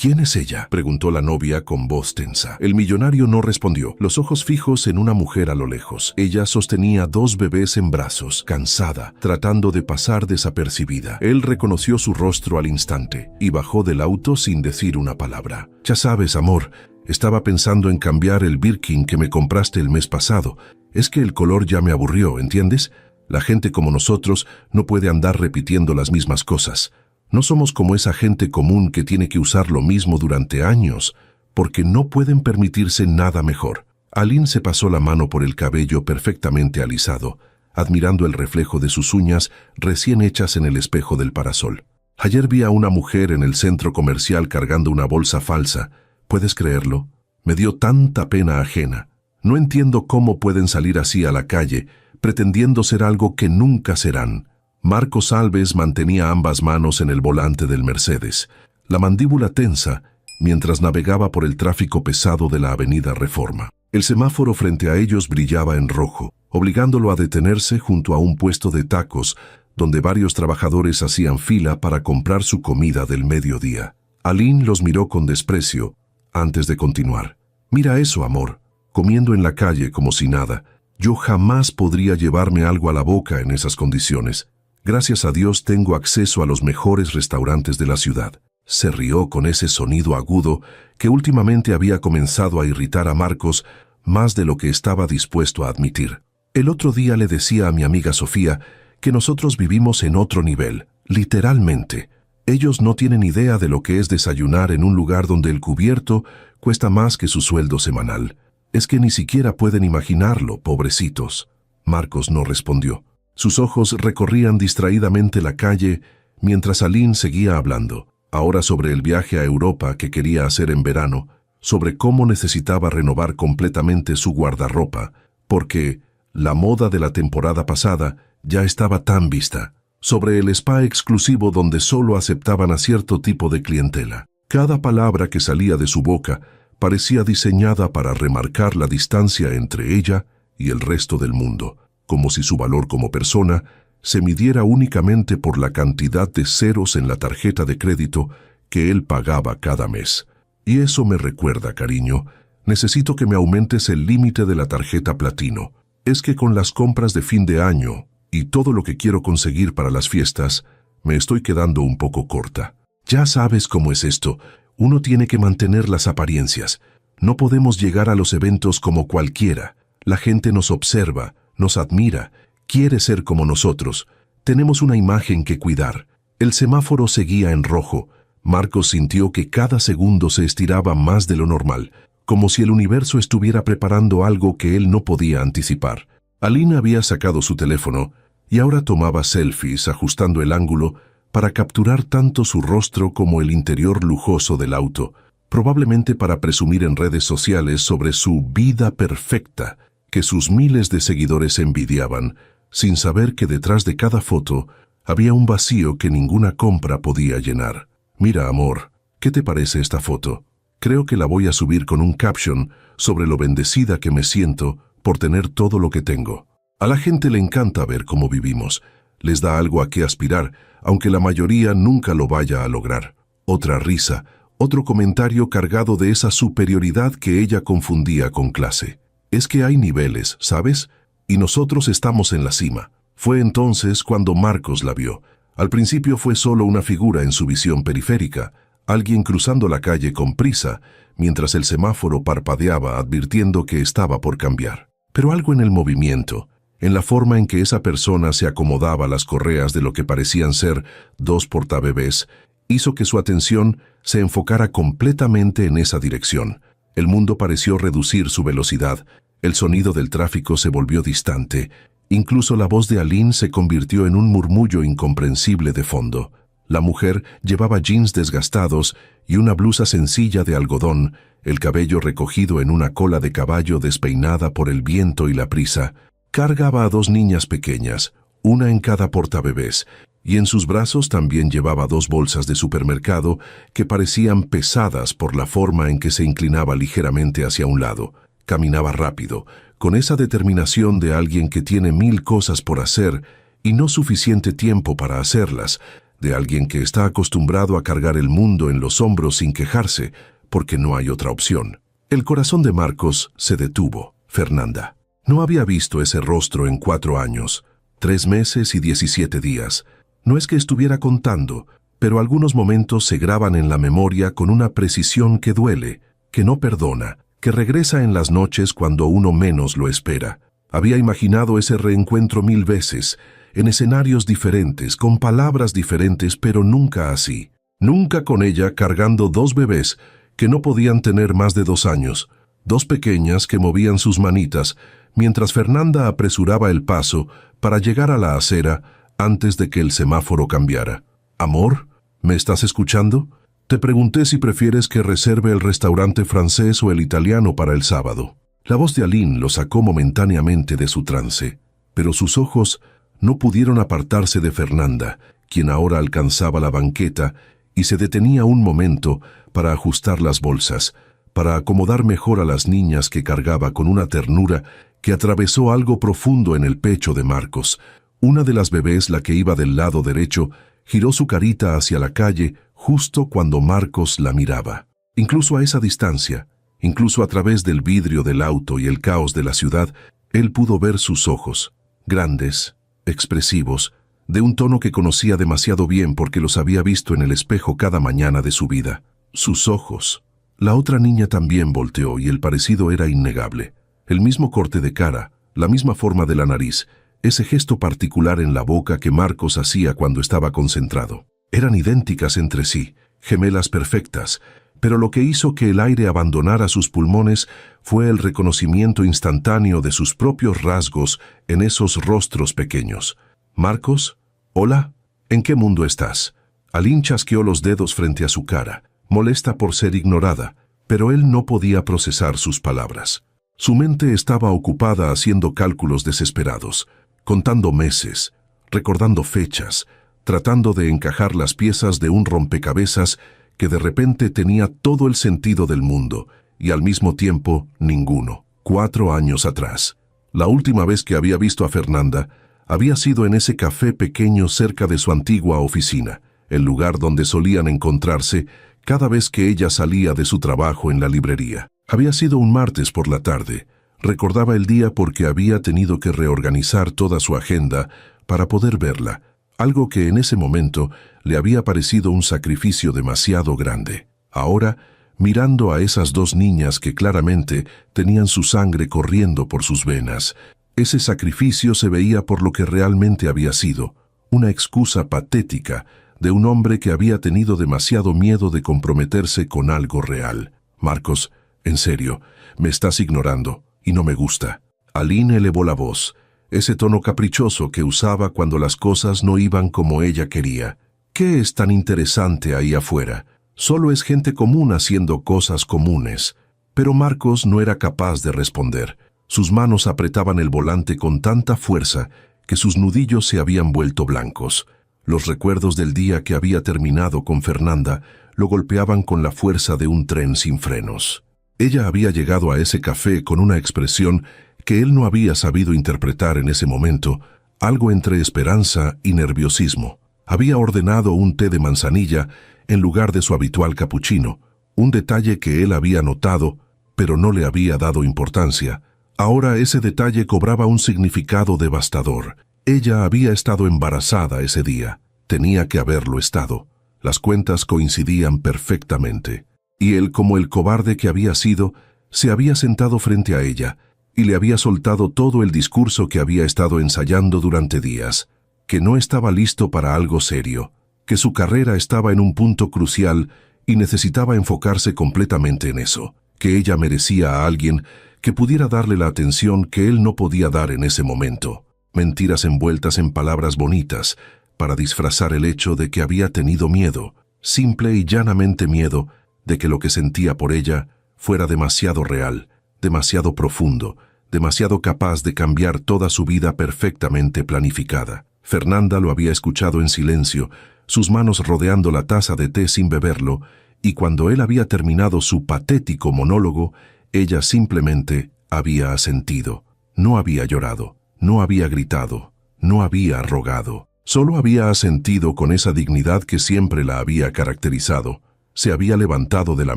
¿Quién es ella?, preguntó la novia con voz tensa. El millonario no respondió, los ojos fijos en una mujer a lo lejos. Ella sostenía 2 bebés en brazos, cansada, tratando de pasar desapercibida. Él reconoció su rostro al instante y bajó del auto sin decir una palabra. Ya sabes, amor, estaba pensando en cambiar el Birkin que me compraste el mes pasado. Es que el color ya me aburrió, ¿entiendes? La gente como nosotros no puede andar repitiendo las mismas cosas. No somos como esa gente común que tiene que usar lo mismo durante años, porque no pueden permitirse nada mejor. Aline se pasó la mano por el cabello perfectamente alisado, admirando el reflejo de sus uñas recién hechas en el espejo del parasol. Ayer vi a una mujer en el centro comercial cargando una bolsa falsa. ¿Puedes creerlo? Me dio tanta pena ajena. No entiendo cómo pueden salir así a la calle, pretendiendo ser algo que nunca serán. Marcos Alves mantenía ambas manos en el volante del Mercedes, la mandíbula tensa, mientras navegaba por el tráfico pesado de la avenida Reforma. El semáforo frente a ellos brillaba en rojo, obligándolo a detenerse junto a un puesto de tacos, donde varios trabajadores hacían fila para comprar su comida del mediodía. Aline los miró con desprecio, antes de continuar. «Mira eso, amor, comiendo en la calle como si nada. Yo jamás podría llevarme algo a la boca en esas condiciones. Gracias a Dios tengo acceso a los mejores restaurantes de la ciudad». Se rió con ese sonido agudo que últimamente había comenzado a irritar a Marcos más de lo que estaba dispuesto a admitir. El otro día le decía a mi amiga Sofía que nosotros vivimos en otro nivel, literalmente. Ellos no tienen idea de lo que es desayunar en un lugar donde el cubierto cuesta más que su sueldo semanal. Es que ni siquiera pueden imaginarlo, pobrecitos. Marcos no respondió. Sus ojos recorrían distraídamente la calle mientras Aline seguía hablando, ahora sobre el viaje a Europa que quería hacer en verano, sobre cómo necesitaba renovar completamente su guardarropa, porque la moda de la temporada pasada ya estaba tan vista, sobre el spa exclusivo donde solo aceptaban a cierto tipo de clientela. Cada palabra que salía de su boca parecía diseñada para remarcar la distancia entre ella y el resto del mundo, como si su valor como persona se midiera únicamente por la cantidad de ceros en la tarjeta de crédito que él pagaba cada mes. Y eso me recuerda, cariño, necesito que me aumentes el límite de la tarjeta platino. Es que con las compras de fin de año y todo lo que quiero conseguir para las fiestas, me estoy quedando un poco corta. Ya sabes cómo es esto, uno tiene que mantener las apariencias. No podemos llegar a los eventos como cualquiera. La gente nos observa, nos admira, quiere ser como nosotros. Tenemos una imagen que cuidar. El semáforo seguía en rojo. Marcos sintió que cada segundo se estiraba más de lo normal, como si el universo estuviera preparando algo que él no podía anticipar. Aline había sacado su teléfono y ahora tomaba selfies ajustando el ángulo para capturar tanto su rostro como el interior lujoso del auto, probablemente para presumir en redes sociales sobre su vida perfecta, que sus miles de seguidores envidiaban, sin saber que detrás de cada foto había un vacío que ninguna compra podía llenar. «Mira, amor, ¿qué te parece esta foto? Creo que la voy a subir con un caption sobre lo bendecida que me siento por tener todo lo que tengo. A la gente le encanta ver cómo vivimos. Les da algo a qué aspirar, aunque la mayoría nunca lo vaya a lograr». Otra risa, otro comentario cargado de esa superioridad que ella confundía con clase. «Es que hay niveles, ¿sabes? Y nosotros estamos en la cima». Fue entonces cuando Marcos la vio. Al principio fue solo una figura en su visión periférica, alguien cruzando la calle con prisa, mientras el semáforo parpadeaba advirtiendo que estaba por cambiar. Pero algo en el movimiento, en la forma en que esa persona se acomodaba las correas de lo que parecían ser 2 portabebés, hizo que su atención se enfocara completamente en esa dirección. El mundo pareció reducir su velocidad, el sonido del tráfico se volvió distante, incluso la voz de Aline se convirtió en un murmullo incomprensible de fondo. La mujer llevaba jeans desgastados y una blusa sencilla de algodón, el cabello recogido en una cola de caballo despeinada por el viento y la prisa. Cargaba a 2 niñas pequeñas, una en cada portabebés, y en sus brazos también llevaba 2 bolsas de supermercado que parecían pesadas por la forma en que se inclinaba ligeramente hacia un lado. Caminaba rápido, con esa determinación de alguien que tiene 1000 cosas por hacer y no suficiente tiempo para hacerlas, de alguien que está acostumbrado a cargar el mundo en los hombros sin quejarse, porque no hay otra opción. El corazón de Marcos se detuvo. Fernanda. No había visto ese rostro en 4 años, 3 meses y 17 días. No es que estuviera contando, pero algunos momentos se graban en la memoria con una precisión que duele, que no perdona, que regresa en las noches cuando uno menos lo espera. Había imaginado ese reencuentro 1000 veces, en escenarios diferentes, con palabras diferentes, pero nunca así. Nunca con ella cargando 2 bebés que no podían tener más de 2 años, 2 pequeñas que movían sus manitas, mientras Fernanda apresuraba el paso para llegar a la acera antes de que el semáforo cambiara. «Amor, ¿me estás escuchando? Te pregunté si prefieres que reserve el restaurante francés o el italiano para el sábado». La voz de Aline lo sacó momentáneamente de su trance, pero sus ojos no pudieron apartarse de Fernanda, quien ahora alcanzaba la banqueta y se detenía un momento para ajustar las bolsas, para acomodar mejor a las niñas que cargaba con una ternura que atravesó algo profundo en el pecho de Marcos. Una de las bebés, la que iba del lado derecho, giró su carita hacia la calle justo cuando Marcos la miraba. Incluso a esa distancia, incluso a través del vidrio del auto y el caos de la ciudad, él pudo ver sus ojos, grandes, expresivos, de un tono que conocía demasiado bien porque los había visto en el espejo cada mañana de su vida. Sus ojos. La otra niña también volteó y el parecido era innegable. El mismo corte de cara, la misma forma de la nariz, ese gesto particular en la boca que Marcos hacía cuando estaba concentrado. Eran idénticas entre sí, gemelas perfectas, pero lo que hizo que el aire abandonara sus pulmones fue el reconocimiento instantáneo de sus propios rasgos en esos rostros pequeños. «Marcos, hola, ¿en qué mundo estás?» Aline chasqueó los dedos frente a su cara, molesta por ser ignorada, pero él no podía procesar sus palabras. Su mente estaba ocupada haciendo cálculos desesperados, contando meses, recordando fechas, tratando de encajar las piezas de un rompecabezas que de repente tenía todo el sentido del mundo y al mismo tiempo ninguno. 4 años atrás. La última vez que había visto a Fernanda había sido en ese café pequeño cerca de su antigua oficina, el lugar donde solían encontrarse cada vez que ella salía de su trabajo en la librería. Había sido un martes por la tarde. Recordaba el día porque había tenido que reorganizar toda su agenda para poder verla, algo que en ese momento le había parecido un sacrificio demasiado grande. Ahora, mirando a esas 2 niñas que claramente tenían su sangre corriendo por sus venas, ese sacrificio se veía por lo que realmente había sido, una excusa patética de un hombre que había tenido demasiado miedo de comprometerse con algo real. «Marcos, en serio, me estás ignorando, y no me gusta». Aline elevó la voz, ese tono caprichoso que usaba cuando las cosas no iban como ella quería. «¿Qué es tan interesante ahí afuera? Solo es gente común haciendo cosas comunes». Pero Marcos no era capaz de responder. Sus manos apretaban el volante con tanta fuerza que sus nudillos se habían vuelto blancos. Los recuerdos del día que había terminado con Fernanda lo golpeaban con la fuerza de un tren sin frenos. Ella había llegado a ese café con una expresión que él no había sabido interpretar en ese momento, algo entre esperanza y nerviosismo. Había ordenado un té de manzanilla en lugar de su habitual capuchino, un detalle que él había notado, pero no le había dado importancia. Ahora ese detalle cobraba un significado devastador. Ella había estado embarazada ese día. Tenía que haberlo estado. Las cuentas coincidían perfectamente. Y él, como el cobarde que había sido, se había sentado frente a ella y le había soltado todo el discurso que había estado ensayando durante días, que no estaba listo para algo serio, que su carrera estaba en un punto crucial y necesitaba enfocarse completamente en eso, que ella merecía a alguien que pudiera darle la atención que él no podía dar en ese momento. Mentiras envueltas en palabras bonitas para disfrazar el hecho de que había tenido miedo, simple y llanamente miedo, de que lo que sentía por ella fuera demasiado real, demasiado profundo, demasiado capaz de cambiar toda su vida perfectamente planificada. Fernanda lo había escuchado en silencio, sus manos rodeando la taza de té sin beberlo, y cuando él había terminado su patético monólogo, ella simplemente había asentido. No había llorado, no había gritado, no había rogado. Solo había asentido con esa dignidad que siempre la había caracterizado. Se había levantado de la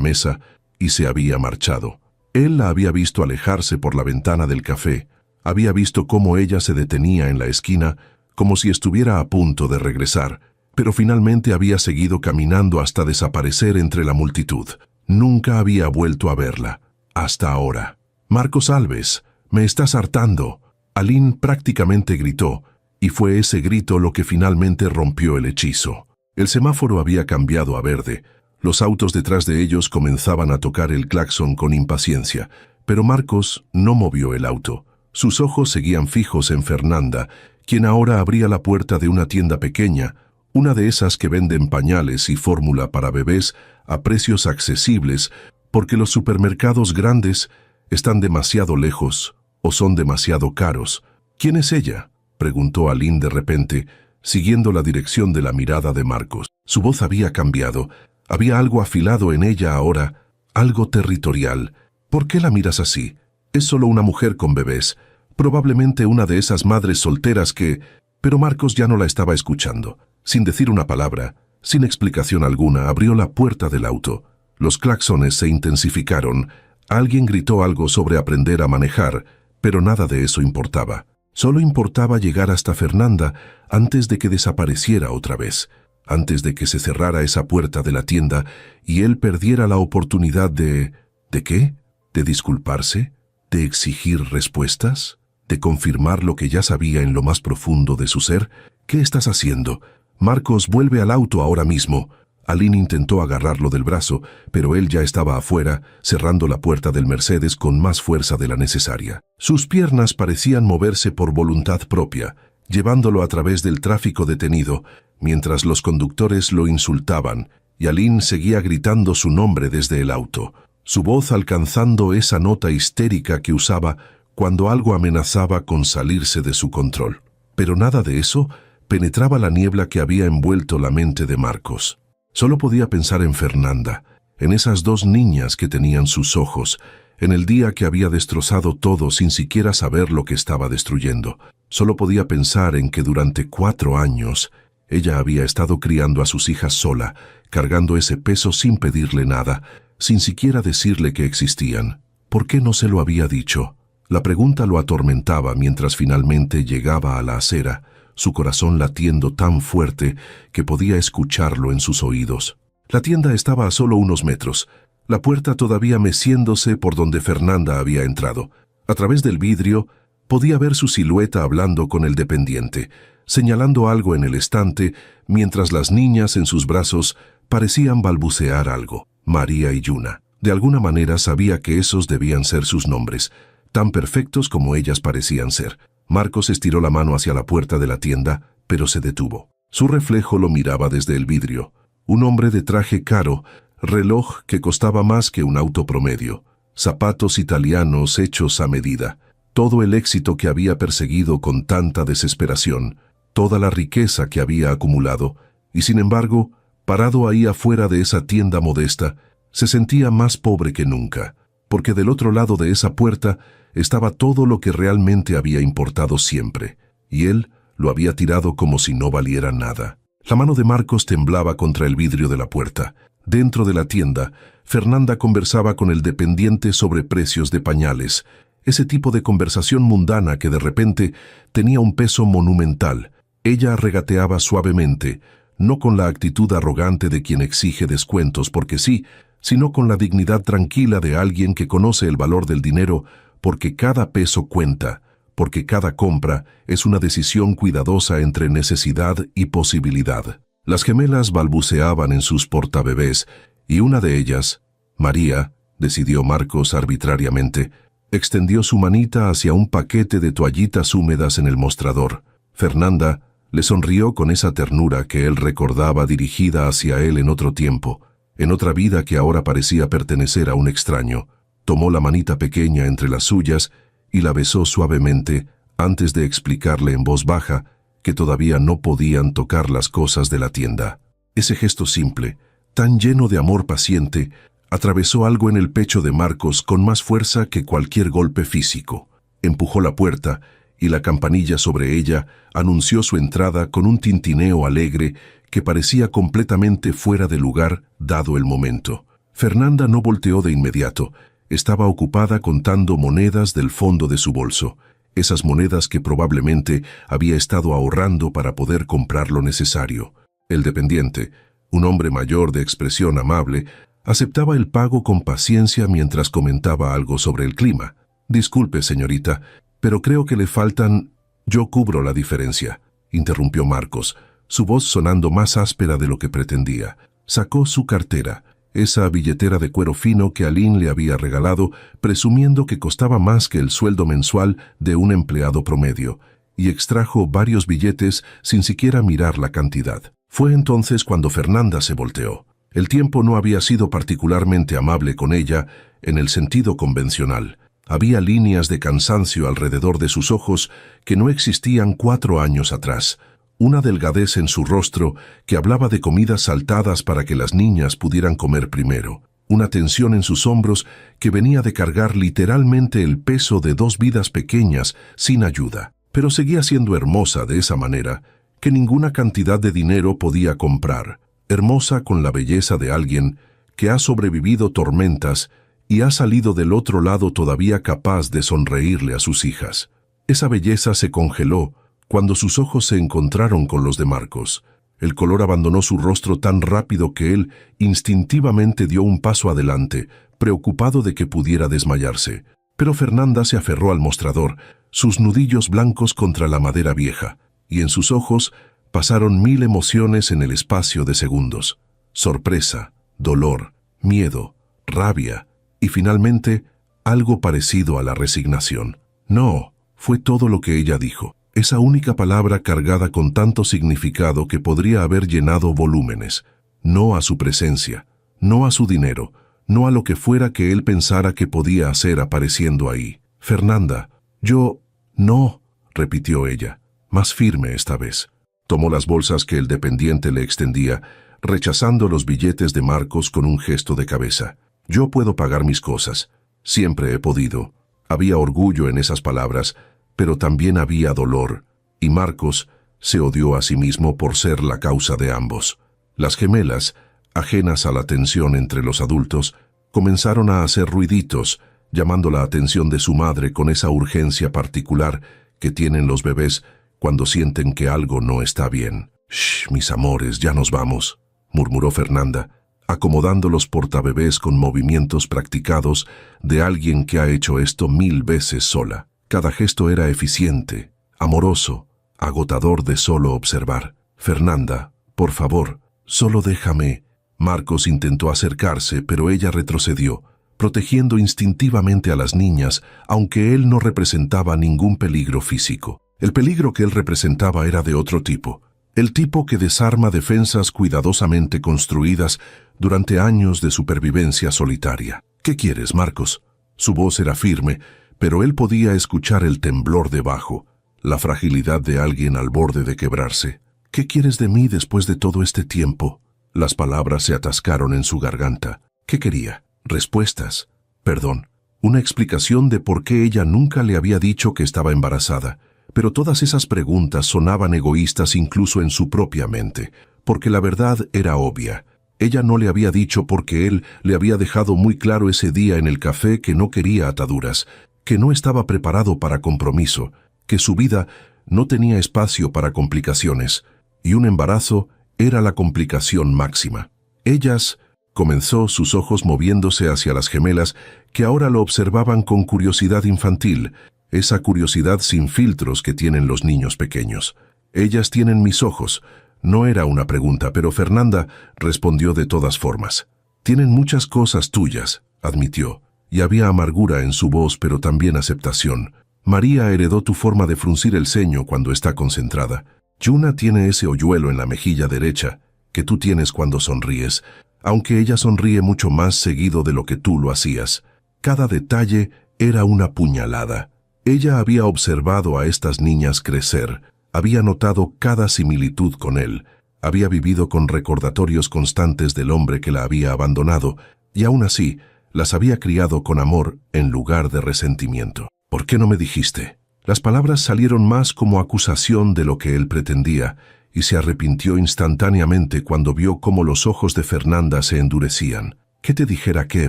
mesa y se había marchado. Él la había visto alejarse por la ventana del café. Había visto cómo ella se detenía en la esquina, como si estuviera a punto de regresar, pero finalmente había seguido caminando hasta desaparecer entre la multitud. Nunca había vuelto a verla, hasta ahora. «Marcos Alves, me estás hartando», Aline prácticamente gritó, y fue ese grito lo que finalmente rompió el hechizo. El semáforo había cambiado a verde. Los autos detrás de ellos comenzaban a tocar el claxon con impaciencia, pero Marcos no movió el auto. Sus ojos seguían fijos en Fernanda, quien ahora abría la puerta de una tienda pequeña, una de esas que venden pañales y fórmula para bebés a precios accesibles, porque los supermercados grandes están demasiado lejos o son demasiado caros. «¿Quién es ella?», preguntó Aline de repente, siguiendo la dirección de la mirada de Marcos. Su voz había cambiado. Había algo afilado en ella ahora, algo territorial. «¿Por qué la miras así? Es solo una mujer con bebés, probablemente una de esas madres solteras que...» Pero Marcos ya no la estaba escuchando. Sin decir una palabra, sin explicación alguna, abrió la puerta del auto. Los claxones se intensificaron. Alguien gritó algo sobre aprender a manejar, pero nada de eso importaba. Solo importaba llegar hasta Fernanda antes de que desapareciera otra vez, antes de que se cerrara esa puerta de la tienda y él perdiera la oportunidad de... ¿De qué? ¿De disculparse? ¿De exigir respuestas? ¿De confirmar lo que ya sabía en lo más profundo de su ser? «¿Qué estás haciendo? Marcos, vuelve al auto ahora mismo». Aline intentó agarrarlo del brazo, pero él ya estaba afuera, cerrando la puerta del Mercedes con más fuerza de la necesaria. Sus piernas parecían moverse por voluntad propia, llevándolo a través del tráfico detenido, mientras los conductores lo insultaban, y Aline seguía gritando su nombre desde el auto, su voz alcanzando esa nota histérica que usaba cuando algo amenazaba con salirse de su control. Pero nada de eso penetraba la niebla que había envuelto la mente de Marcos. Solo podía pensar en Fernanda, en esas dos niñas que tenían sus ojos, en el día que había destrozado todo sin siquiera saber lo que estaba destruyendo. Solo podía pensar en que durante 4 años ella había estado criando a sus hijas sola, cargando ese peso sin pedirle nada, sin siquiera decirle que existían. ¿Por qué no se lo había dicho? La pregunta lo atormentaba mientras finalmente llegaba a la acera, su corazón latiendo tan fuerte que podía escucharlo en sus oídos. La tienda estaba a solo unos metros, la puerta todavía meciéndose por donde Fernanda había entrado. A través del vidrio podía ver su silueta hablando con el dependiente, señalando algo en el estante, mientras las niñas en sus brazos parecían balbucear algo. María y Yuna. De alguna manera sabía que esos debían ser sus nombres, tan perfectos como ellas parecían ser. Marcos estiró la mano hacia la puerta de la tienda, pero se detuvo. Su reflejo lo miraba desde el vidrio. Un hombre de traje caro, reloj que costaba más que un auto promedio, zapatos italianos hechos a medida, todo el éxito que había perseguido con tanta desesperación, toda la riqueza que había acumulado, y sin embargo, parado ahí afuera de esa tienda modesta, se sentía más pobre que nunca, porque del otro lado de esa puerta estaba todo lo que realmente había importado siempre, y él lo había tirado como si no valiera nada. La mano de Marcos temblaba contra el vidrio de la puerta. Dentro de la tienda, Fernanda conversaba con el dependiente sobre precios de pañales, ese tipo de conversación mundana que de repente tenía un peso monumental. Ella regateaba suavemente, no con la actitud arrogante de quien exige descuentos porque sí, sino con la dignidad tranquila de alguien que conoce el valor del dinero porque cada peso cuenta, porque cada compra es una decisión cuidadosa entre necesidad y posibilidad. Las gemelas balbuceaban en sus portabebés y una de ellas, María, decidió Marcos arbitrariamente, extendió su manita hacia un paquete de toallitas húmedas en el mostrador. Fernanda le sonrió con esa ternura que él recordaba dirigida hacia él en otro tiempo, en otra vida que ahora parecía pertenecer a un extraño. Tomó la manita pequeña entre las suyas y la besó suavemente antes de explicarle en voz baja que todavía no podían tocar las cosas de la tienda. Ese gesto simple, tan lleno de amor paciente, atravesó algo en el pecho de Marcos con más fuerza que cualquier golpe físico. Empujó la puerta y la campanilla sobre ella anunció su entrada con un tintineo alegre que parecía completamente fuera de lugar dado el momento. Fernanda no volteó de inmediato. Estaba ocupada contando monedas del fondo de su bolso, esas monedas que probablemente había estado ahorrando para poder comprar lo necesario. El dependiente, un hombre mayor de expresión amable, aceptaba el pago con paciencia mientras comentaba algo sobre el clima. «Disculpe, señorita, pero creo que le faltan...» «Yo cubro la diferencia», interrumpió Marcos, su voz sonando más áspera de lo que pretendía. Sacó su cartera, esa billetera de cuero fino que Aline le había regalado, presumiendo que costaba más que el sueldo mensual de un empleado promedio, y extrajo varios billetes sin siquiera mirar la cantidad. Fue entonces cuando Fernanda se volteó. El tiempo no había sido particularmente amable con ella en el sentido convencional. Había líneas de cansancio alrededor de sus ojos que no existían 4 años atrás. Una delgadez en su rostro que hablaba de comidas saltadas para que las niñas pudieran comer primero. Una tensión en sus hombros que venía de cargar literalmente el peso de 2 vidas pequeñas sin ayuda. Pero seguía siendo hermosa de esa manera que ninguna cantidad de dinero podía comprar. Hermosa con la belleza de alguien que ha sobrevivido tormentas y ha salido del otro lado todavía capaz de sonreírle a sus hijas. Esa belleza se congeló cuando sus ojos se encontraron con los de Marcos. El color abandonó su rostro tan rápido que él instintivamente dio un paso adelante, preocupado de que pudiera desmayarse. Pero Fernanda se aferró al mostrador, sus nudillos blancos contra la madera vieja, y en sus ojos pasaron 1000 emociones en el espacio de segundos. Sorpresa, dolor, miedo, rabia y finalmente algo parecido a la resignación. No, fue todo lo que ella dijo. Esa única palabra cargada con tanto significado que podría haber llenado volúmenes. No a su presencia, no a su dinero, no a lo que fuera que él pensara que podía hacer apareciendo ahí. «Fernanda, yo...» «No», repitió ella, más firme esta vez. Tomó las bolsas que el dependiente le extendía, rechazando los billetes de Marcos con un gesto de cabeza. «Yo puedo pagar mis cosas. Siempre he podido». Había orgullo en esas palabras, pero también había dolor, y Marcos se odió a sí mismo por ser la causa de ambos. Las gemelas, ajenas a la tensión entre los adultos, comenzaron a hacer ruiditos, llamando la atención de su madre con esa urgencia particular que tienen los bebés cuando sienten que algo no está bien. «Shh, mis amores, ya nos vamos», murmuró Fernanda, acomodando los portabebés con movimientos practicados de alguien que ha hecho esto 1000 veces sola. Cada gesto era eficiente, amoroso, agotador de solo observar. «Fernanda, por favor, solo déjame». Marcos intentó acercarse, pero ella retrocedió, protegiendo instintivamente a las niñas, aunque él no representaba ningún peligro físico. El peligro que él representaba era de otro tipo, el tipo que desarma defensas cuidadosamente construidas durante años de supervivencia solitaria. «¿Qué quieres, Marcos?» Su voz era firme, pero él podía escuchar el temblor debajo, la fragilidad de alguien al borde de quebrarse. «¿Qué quieres de mí después de todo este tiempo?» Las palabras se atascaron en su garganta. ¿Qué quería? Respuestas. Perdón. Una explicación de por qué ella nunca le había dicho que estaba embarazada. Pero todas esas preguntas sonaban egoístas incluso en su propia mente, porque la verdad era obvia. Ella no le había dicho porque él le había dejado muy claro ese día en el café que no quería ataduras, que no estaba preparado para compromiso, que su vida no tenía espacio para complicaciones, y un embarazo era la complicación máxima. Ellas, comenzó, sus ojos moviéndose hacia las gemelas, que ahora lo observaban con curiosidad infantil, esa curiosidad sin filtros que tienen los niños pequeños. «Ellas tienen mis ojos». No era una pregunta, pero Fernanda respondió de todas formas. «Tienen muchas cosas tuyas», admitió, y había amargura en su voz, pero también aceptación. «María heredó tu forma de fruncir el ceño cuando está concentrada. Yuna tiene ese hoyuelo en la mejilla derecha que tú tienes cuando sonríes, aunque ella sonríe mucho más seguido de lo que tú lo hacías. Cada detalle era una puñalada. Ella había observado a estas niñas crecer, había notado cada similitud con él, había vivido con recordatorios constantes del hombre que la había abandonado, y aún así las había criado con amor en lugar de resentimiento. «¿Por qué no me dijiste?», Las palabras salieron más como acusación de lo que él pretendía, y se arrepintió instantáneamente cuando vio cómo los ojos de Fernanda se endurecían. ¿Qué te dijera qué,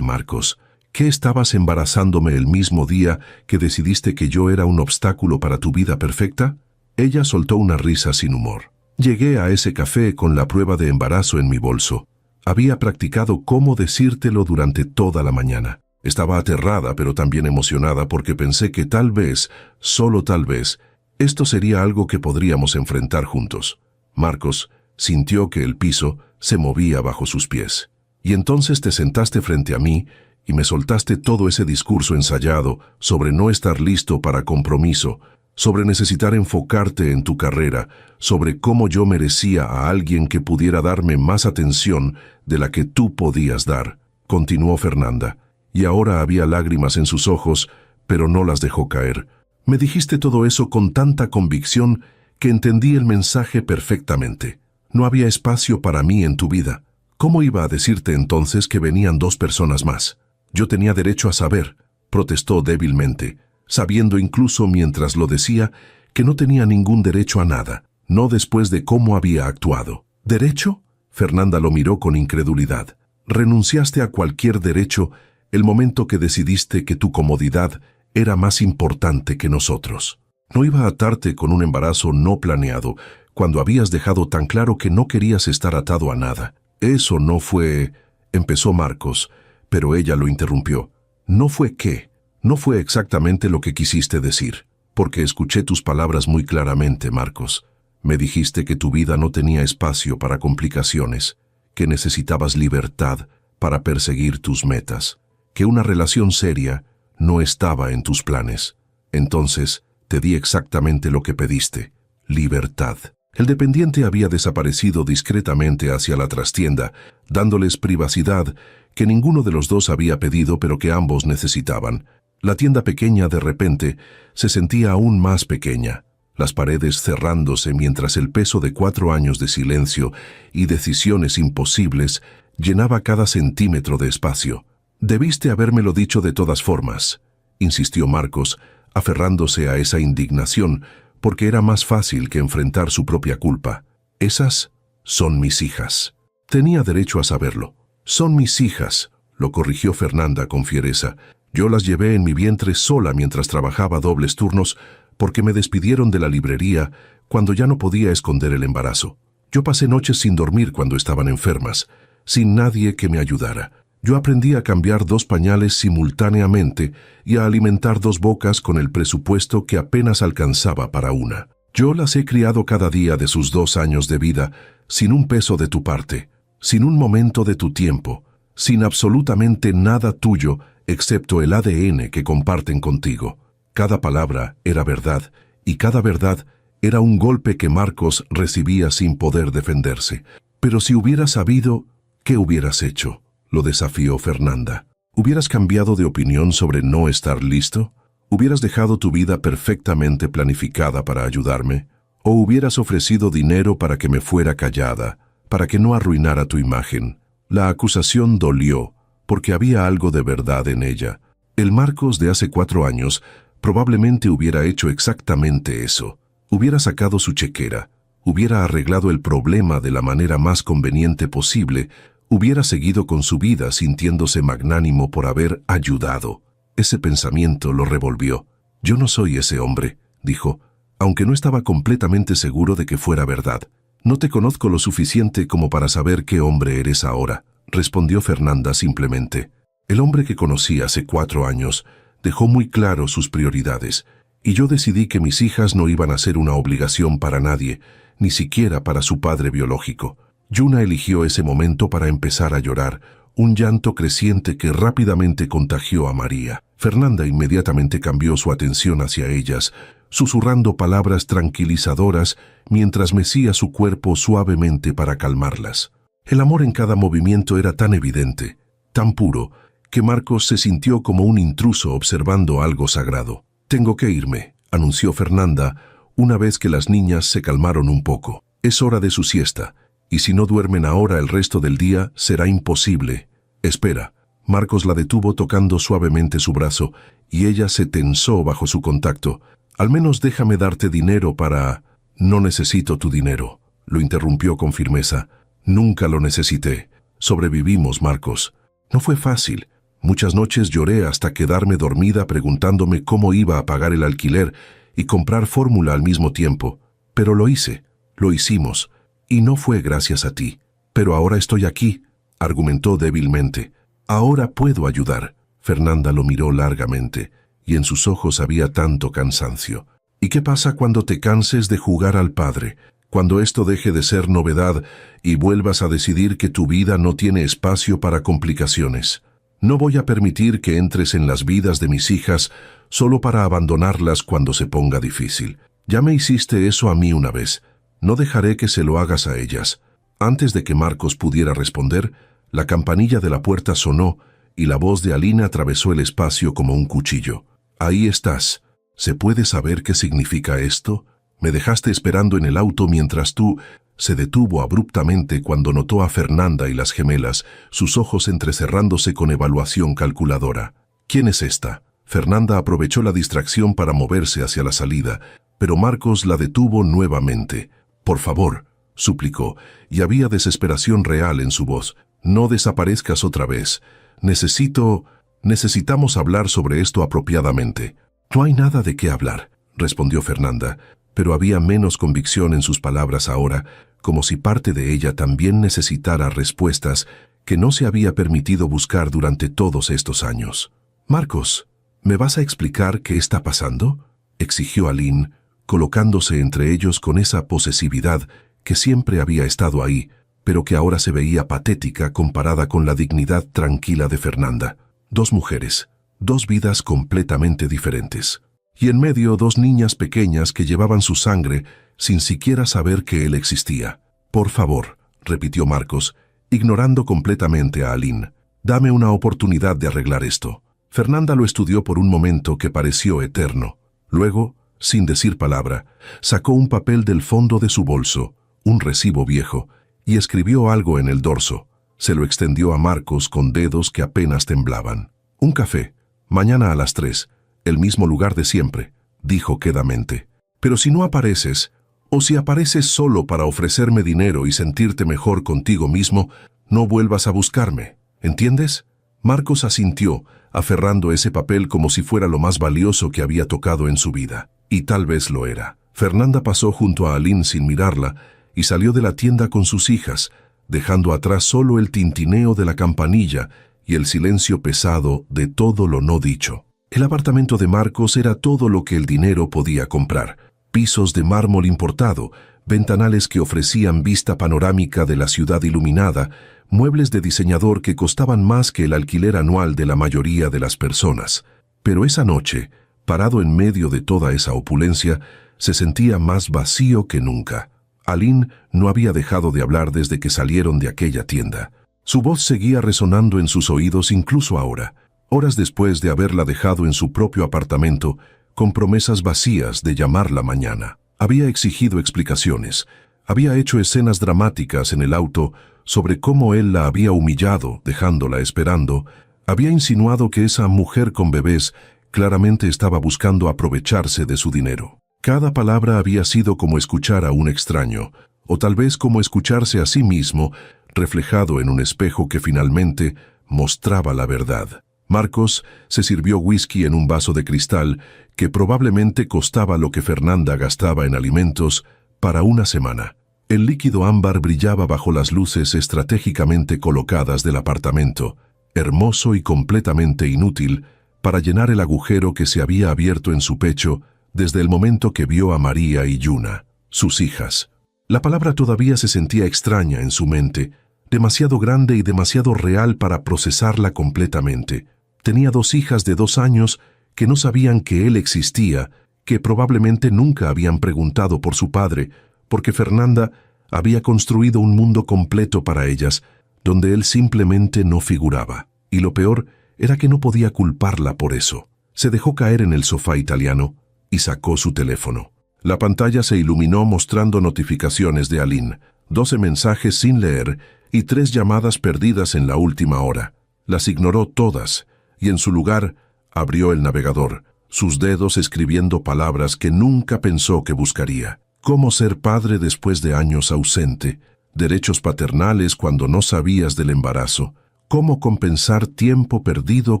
Marcos? ¿Qué estabas embarazándome el mismo día que decidiste que yo era un obstáculo para tu vida perfecta? Ella soltó una risa sin humor. Llegué a ese café con la prueba de embarazo en mi bolso. Había practicado cómo decírtelo durante toda la mañana. Estaba aterrada pero también emocionada porque pensé que tal vez, solo tal vez, esto sería algo que podríamos enfrentar juntos. Marcos sintió que el piso se movía bajo sus pies. Y entonces te sentaste frente a mí y me soltaste todo ese discurso ensayado sobre no estar listo para compromiso, sobre necesitar enfocarte en tu carrera, sobre cómo yo merecía a alguien que pudiera darme más atención de la que tú podías dar, continuó Fernanda, y ahora había lágrimas en sus ojos, pero no las dejó caer. Me dijiste todo eso con tanta convicción que entendí el mensaje perfectamente. No había espacio para mí en tu vida. ¿Cómo iba a decirte entonces que venían 2 personas más? Yo tenía derecho a saber, protestó débilmente, sabiendo incluso mientras lo decía que no tenía ningún derecho a nada, no después de cómo había actuado. ¿Derecho? Fernanda lo miró con incredulidad. Renunciaste a cualquier derecho el momento que decidiste que tu comodidad era más importante que nosotros. No iba a atarte con un embarazo no planeado, cuando habías dejado tan claro que no querías estar atado a nada. Eso no fue... empezó Marcos, pero ella lo interrumpió. ¿No fue qué? No fue exactamente lo que quisiste decir, porque escuché tus palabras muy claramente, Marcos. Me dijiste que tu vida no tenía espacio para complicaciones, que necesitabas libertad para perseguir tus metas, que una relación seria no estaba en tus planes. Entonces, te di exactamente lo que pediste, libertad. El dependiente había desaparecido discretamente hacia la trastienda, dándoles privacidad que ninguno de los dos había pedido pero que ambos necesitaban. La tienda pequeña de repente se sentía aún más pequeña, las paredes cerrándose mientras el peso de 4 años de silencio y decisiones imposibles llenaba cada centímetro de espacio. Debiste habérmelo dicho de todas formas, insistió Marcos, aferrándose a esa indignación, porque era más fácil que enfrentar su propia culpa. Esas son mis hijas. Tenía derecho a saberlo. Son mis hijas, lo corrigió Fernanda con fiereza. Yo las llevé en mi vientre sola mientras trabajaba dobles turnos porque me despidieron de la librería cuando ya no podía esconder el embarazo. Yo pasé noches sin dormir cuando estaban enfermas, sin nadie que me ayudara. Yo aprendí a cambiar 2 pañales simultáneamente y a alimentar 2 bocas con el presupuesto que apenas alcanzaba para una. Yo las he criado cada día de sus 2 años de vida, sin un peso de tu parte, sin un momento de tu tiempo, sin absolutamente nada tuyo, excepto el ADN que comparten contigo. Cada palabra era verdad, y cada verdad era un golpe que Marcos recibía sin poder defenderse. Pero si hubieras sabido, ¿qué hubieras hecho? Lo desafió Fernanda. ¿Hubieras cambiado de opinión sobre no estar listo? ¿Hubieras dejado tu vida perfectamente planificada para ayudarme? ¿O hubieras ofrecido dinero para que me fuera callada, para que no arruinara tu imagen? La acusación dolió, porque había algo de verdad en ella. El Marcos de hace 4 años probablemente hubiera hecho exactamente eso. Hubiera sacado su chequera, hubiera arreglado el problema de la manera más conveniente posible, hubiera seguido con su vida sintiéndose magnánimo por haber ayudado. Ese pensamiento lo revolvió. Yo no soy ese hombre, dijo, aunque no estaba completamente seguro de que fuera verdad. No te conozco lo suficiente como para saber qué hombre eres ahora, respondió Fernanda simplemente. El hombre que conocí hace 4 años dejó muy claro sus prioridades, y yo decidí que mis hijas no iban a ser una obligación para nadie, ni siquiera para su padre biológico. Yuna eligió ese momento para empezar a llorar, un llanto creciente que rápidamente contagió a María. Fernanda inmediatamente cambió su atención hacia ellas, susurrando palabras tranquilizadoras mientras mecía su cuerpo suavemente para calmarlas. El amor en cada movimiento era tan evidente, tan puro, que Marcos se sintió como un intruso observando algo sagrado. «Tengo que irme», anunció Fernanda, una vez que las niñas se calmaron un poco. «Es hora de su siesta. Y si no duermen ahora el resto del día, será imposible. Espera». Marcos la detuvo tocando suavemente su brazo, y ella se tensó bajo su contacto. Al menos déjame darte dinero para... No necesito tu dinero, lo interrumpió con firmeza. Nunca lo necesité. Sobrevivimos, Marcos. No fue fácil. Muchas noches lloré hasta quedarme dormida preguntándome cómo iba a pagar el alquiler y comprar fórmula al mismo tiempo. Pero lo hice, lo hicimos, y no fue gracias a ti. Pero ahora estoy aquí, argumentó débilmente. Ahora puedo ayudar. Fernanda lo miró largamente, y en sus ojos había tanto cansancio. ¿Y qué pasa cuando te canses de jugar al padre? Cuando esto deje de ser novedad y vuelvas a decidir que tu vida no tiene espacio para complicaciones. No voy a permitir que entres en las vidas de mis hijas solo para abandonarlas cuando se ponga difícil. Ya me hiciste eso a mí una vez. No dejaré que se lo hagas a ellas. Antes de que Marcos pudiera responder, la campanilla de la puerta sonó y la voz de Aline atravesó el espacio como un cuchillo. Ahí estás. ¿Se puede saber qué significa esto? Me dejaste esperando en el auto mientras tú... Se detuvo abruptamente cuando notó a Fernanda y las gemelas, sus ojos entrecerrándose con evaluación calculadora. ¿Quién es esta? Fernanda aprovechó la distracción para moverse hacia la salida, pero Marcos la detuvo nuevamente. Por favor, suplicó, y había desesperación real en su voz. No desaparezcas otra vez. Necesitamos hablar sobre esto apropiadamente. No hay nada de qué hablar, respondió Fernanda, pero había menos convicción en sus palabras ahora, como si parte de ella también necesitara respuestas que no se había permitido buscar durante todos estos años. Marcos, ¿me vas a explicar qué está pasando?, exigió Aline, colocándose entre ellos con esa posesividad que siempre había estado ahí, pero que ahora se veía patética comparada con la dignidad tranquila de Fernanda. Dos mujeres, dos vidas completamente diferentes. Y en medio dos niñas pequeñas que llevaban su sangre sin siquiera saber que él existía. Por favor, repitió Marcos, ignorando completamente a Aline. Dame una oportunidad de arreglar esto. Fernanda lo estudió por un momento que pareció eterno. Luego, sin decir palabra, sacó un papel del fondo de su bolso, un recibo viejo, y escribió algo en el dorso. Se lo extendió a Marcos con dedos que apenas temblaban. Un café, mañana a las 3, el mismo lugar de siempre, dijo quedamente. Pero si no apareces, o si apareces solo para ofrecerme dinero y sentirte mejor contigo mismo, no vuelvas a buscarme, ¿entiendes? Marcos asintió, aferrando ese papel como si fuera lo más valioso que había tocado en su vida. Y tal vez lo era. Fernanda pasó junto a Aline sin mirarla y salió de la tienda con sus hijas, dejando atrás solo el tintineo de la campanilla y el silencio pesado de todo lo no dicho. El apartamento de Marcos era todo lo que el dinero podía comprar. Pisos de mármol importado, ventanales que ofrecían vista panorámica de la ciudad iluminada, muebles de diseñador que costaban más que el alquiler anual de la mayoría de las personas. Pero esa noche, parado en medio de toda esa opulencia, se sentía más vacío que nunca. Aline no había dejado de hablar desde que salieron de aquella tienda. Su voz seguía resonando en sus oídos incluso ahora, horas después de haberla dejado en su propio apartamento, con promesas vacías de llamarla mañana. Había exigido explicaciones, había hecho escenas dramáticas en el auto sobre cómo él la había humillado, dejándola esperando, había insinuado que esa mujer con bebés claramente estaba buscando aprovecharse de su dinero. Cada palabra había sido como escuchar a un extraño, o tal vez como escucharse a sí mismo, reflejado en un espejo que finalmente mostraba la verdad. Marcos se sirvió whisky en un vaso de cristal que probablemente costaba lo que Fernanda gastaba en alimentos para una semana. El líquido ámbar brillaba bajo las luces estratégicamente colocadas del apartamento, hermoso y completamente inútil para llenar el agujero que se había abierto en su pecho desde el momento que vio a María y Yuna, sus hijas. La palabra todavía se sentía extraña en su mente, demasiado grande y demasiado real para procesarla completamente. Tenía dos hijas de 2 años que no sabían que él existía, que probablemente nunca habían preguntado por su padre, porque Fernanda había construido un mundo completo para ellas, donde él simplemente no figuraba. Y lo peor era que no podía culparla por eso. Se dejó caer en el sofá italiano y sacó su teléfono. La pantalla se iluminó mostrando notificaciones de Aline, 12 mensajes sin leer y 3 llamadas perdidas en la última hora. Las ignoró todas y en su lugar abrió el navegador, sus dedos escribiendo palabras que nunca pensó que buscaría. Cómo ser padre después de años ausente, derechos paternales cuando no sabías del embarazo, cómo compensar tiempo perdido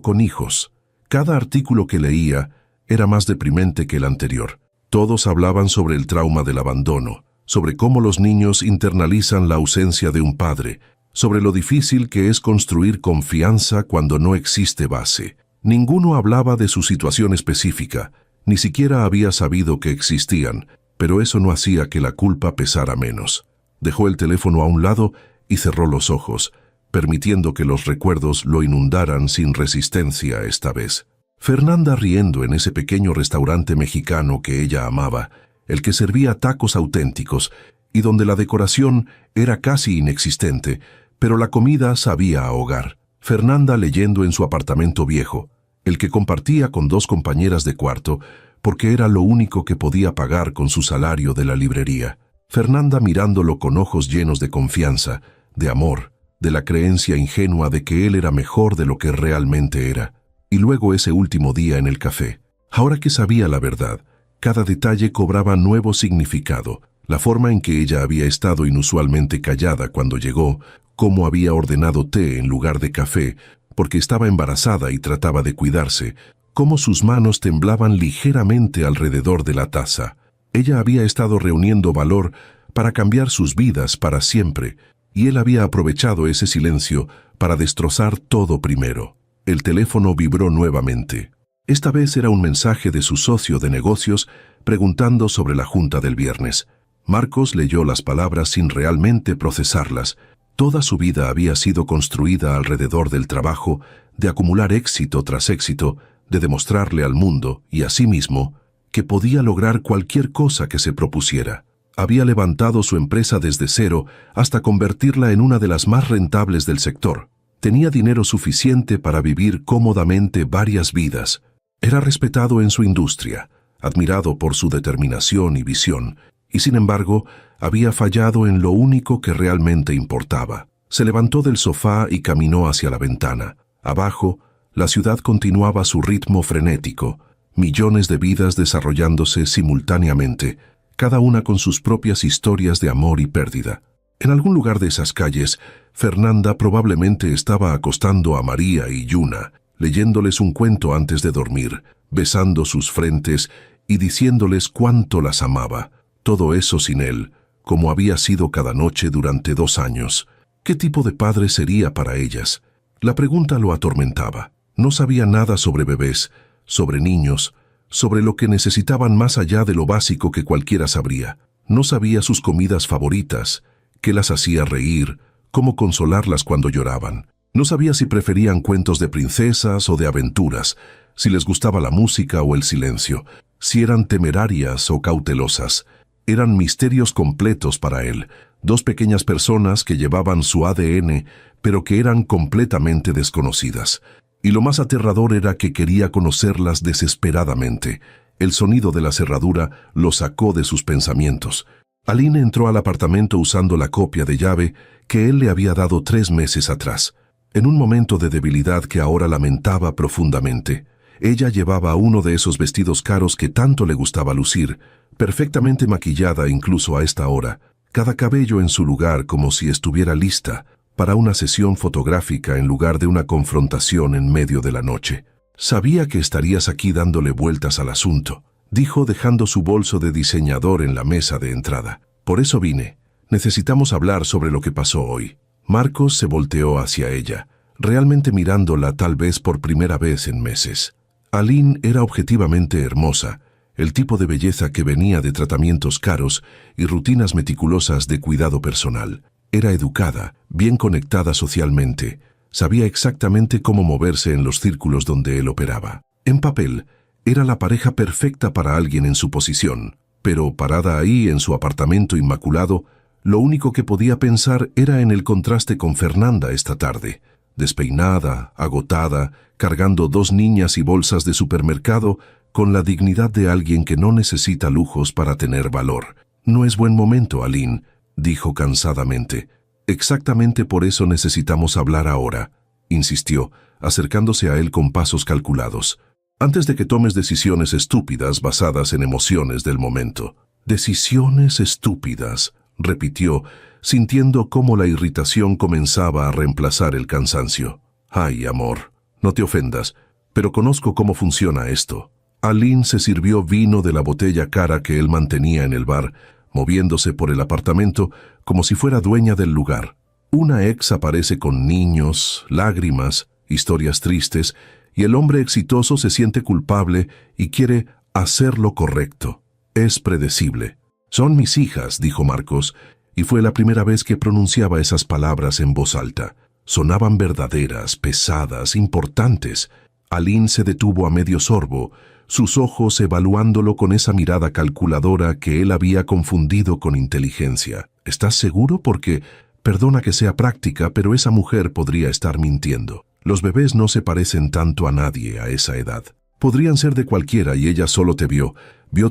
con hijos. Cada artículo que leía era más deprimente que el anterior. Todos hablaban sobre el trauma del abandono, sobre cómo los niños internalizan la ausencia de un padre, sobre lo difícil que es construir confianza cuando no existe base. Ninguno hablaba de su situación específica, ni siquiera había sabido que existían, pero eso no hacía que la culpa pesara menos. Dejó el teléfono a un lado y cerró los ojos, permitiendo que los recuerdos lo inundaran sin resistencia esta vez. Fernanda riendo en ese pequeño restaurante mexicano que ella amaba, el que servía tacos auténticos y donde la decoración era casi inexistente, pero la comida sabía a hogar. Fernanda leyendo en su apartamento viejo, el que compartía con 2 compañeras de cuarto, porque era lo único que podía pagar con su salario de la librería. Fernanda mirándolo con ojos llenos de confianza, de amor, de la creencia ingenua de que él era mejor de lo que realmente era. Y luego ese último día en el café. Ahora que sabía la verdad, cada detalle cobraba nuevo significado. La forma en que ella había estado inusualmente callada cuando llegó, cómo había ordenado té en lugar de café, porque estaba embarazada y trataba de cuidarse, cómo sus manos temblaban ligeramente alrededor de la taza. Ella había estado reuniendo valor para cambiar sus vidas para siempre, y él había aprovechado ese silencio para destrozar todo primero. El teléfono vibró nuevamente. Esta vez era un mensaje de su socio de negocios preguntando sobre la junta del viernes. Marcos leyó las palabras sin realmente procesarlas. Toda su vida había sido construida alrededor del trabajo, de acumular éxito tras éxito, de demostrarle al mundo y a sí mismo que podía lograr cualquier cosa que se propusiera. Había levantado su empresa desde cero hasta convertirla en una de las más rentables del sector. Tenía dinero suficiente para vivir cómodamente varias vidas. Era respetado en su industria, admirado por su determinación y visión, y sin embargo, había fallado en lo único que realmente importaba. Se levantó del sofá y caminó hacia la ventana. Abajo, la ciudad continuaba su ritmo frenético, millones de vidas desarrollándose simultáneamente, cada una con sus propias historias de amor y pérdida. En algún lugar de esas calles, Fernanda probablemente estaba acostando a María y Yuna, leyéndoles un cuento antes de dormir, besando sus frentes y diciéndoles cuánto las amaba. Todo eso sin él, como había sido cada noche durante 2 años. ¿Qué tipo de padre sería para ellas? La pregunta lo atormentaba. No sabía nada sobre bebés, sobre niños, sobre lo que necesitaban más allá de lo básico que cualquiera sabría. No sabía sus comidas favoritas, qué las hacía reír, cómo consolarlas cuando lloraban. No sabía si preferían cuentos de princesas o de aventuras, si les gustaba la música o el silencio, si eran temerarias o cautelosas. Eran misterios completos para él, 2 pequeñas personas que llevaban su ADN, pero que eran completamente desconocidas. Y lo más aterrador era que quería conocerlas desesperadamente. El sonido de la cerradura lo sacó de sus pensamientos. Aline entró al apartamento usando la copia de llave que él le había dado 3 meses atrás. En un momento de debilidad que ahora lamentaba profundamente, ella llevaba uno de esos vestidos caros que tanto le gustaba lucir, perfectamente maquillada incluso a esta hora, cada cabello en su lugar como si estuviera lista para una sesión fotográfica en lugar de una confrontación en medio de la noche. Sabía que estarías aquí dándole vueltas al asunto, dijo dejando su bolso de diseñador en la mesa de entrada. Por eso vine. Necesitamos hablar sobre lo que pasó hoy. Marcos se volteó hacia ella, realmente mirándola tal vez por primera vez en meses. Aline era objetivamente hermosa, el tipo de belleza que venía de tratamientos caros y rutinas meticulosas de cuidado personal. Era educada, bien conectada socialmente, sabía exactamente cómo moverse en los círculos donde él operaba. En papel, era la pareja perfecta para alguien en su posición, pero parada ahí en su apartamento inmaculado, lo único que podía pensar era en el contraste con Fernanda esta tarde, despeinada, agotada, cargando 2 niñas y bolsas de supermercado, con la dignidad de alguien que no necesita lujos para tener valor. No es buen momento, Aline, dijo cansadamente. Exactamente por eso necesitamos hablar ahora, insistió, acercándose a él con pasos calculados. antes de que tomes decisiones estúpidas basadas en emociones del momento. Decisiones estúpidas, repitió, sintiendo cómo la irritación comenzaba a reemplazar el cansancio. Ay, amor, no te ofendas, pero conozco cómo funciona esto. Aline se sirvió vino de la botella cara que él mantenía en el bar, moviéndose por el apartamento como si fuera dueña del lugar. Una ex aparece con niños, lágrimas, historias tristes, y el hombre exitoso se siente culpable y quiere hacer lo correcto. Es predecible. Son mis hijas, dijo Marcos, y fue la primera vez que pronunciaba esas palabras en voz alta. Sonaban verdaderas, pesadas, importantes. Aline se detuvo a medio sorbo, sus ojos evaluándolo con esa mirada calculadora que él había confundido con inteligencia. ¿Estás seguro? Porque, perdona que sea práctica, pero esa mujer podría estar mintiendo. Los bebés no se parecen tanto a nadie a esa edad. Podrían ser de cualquiera y ella solo te vio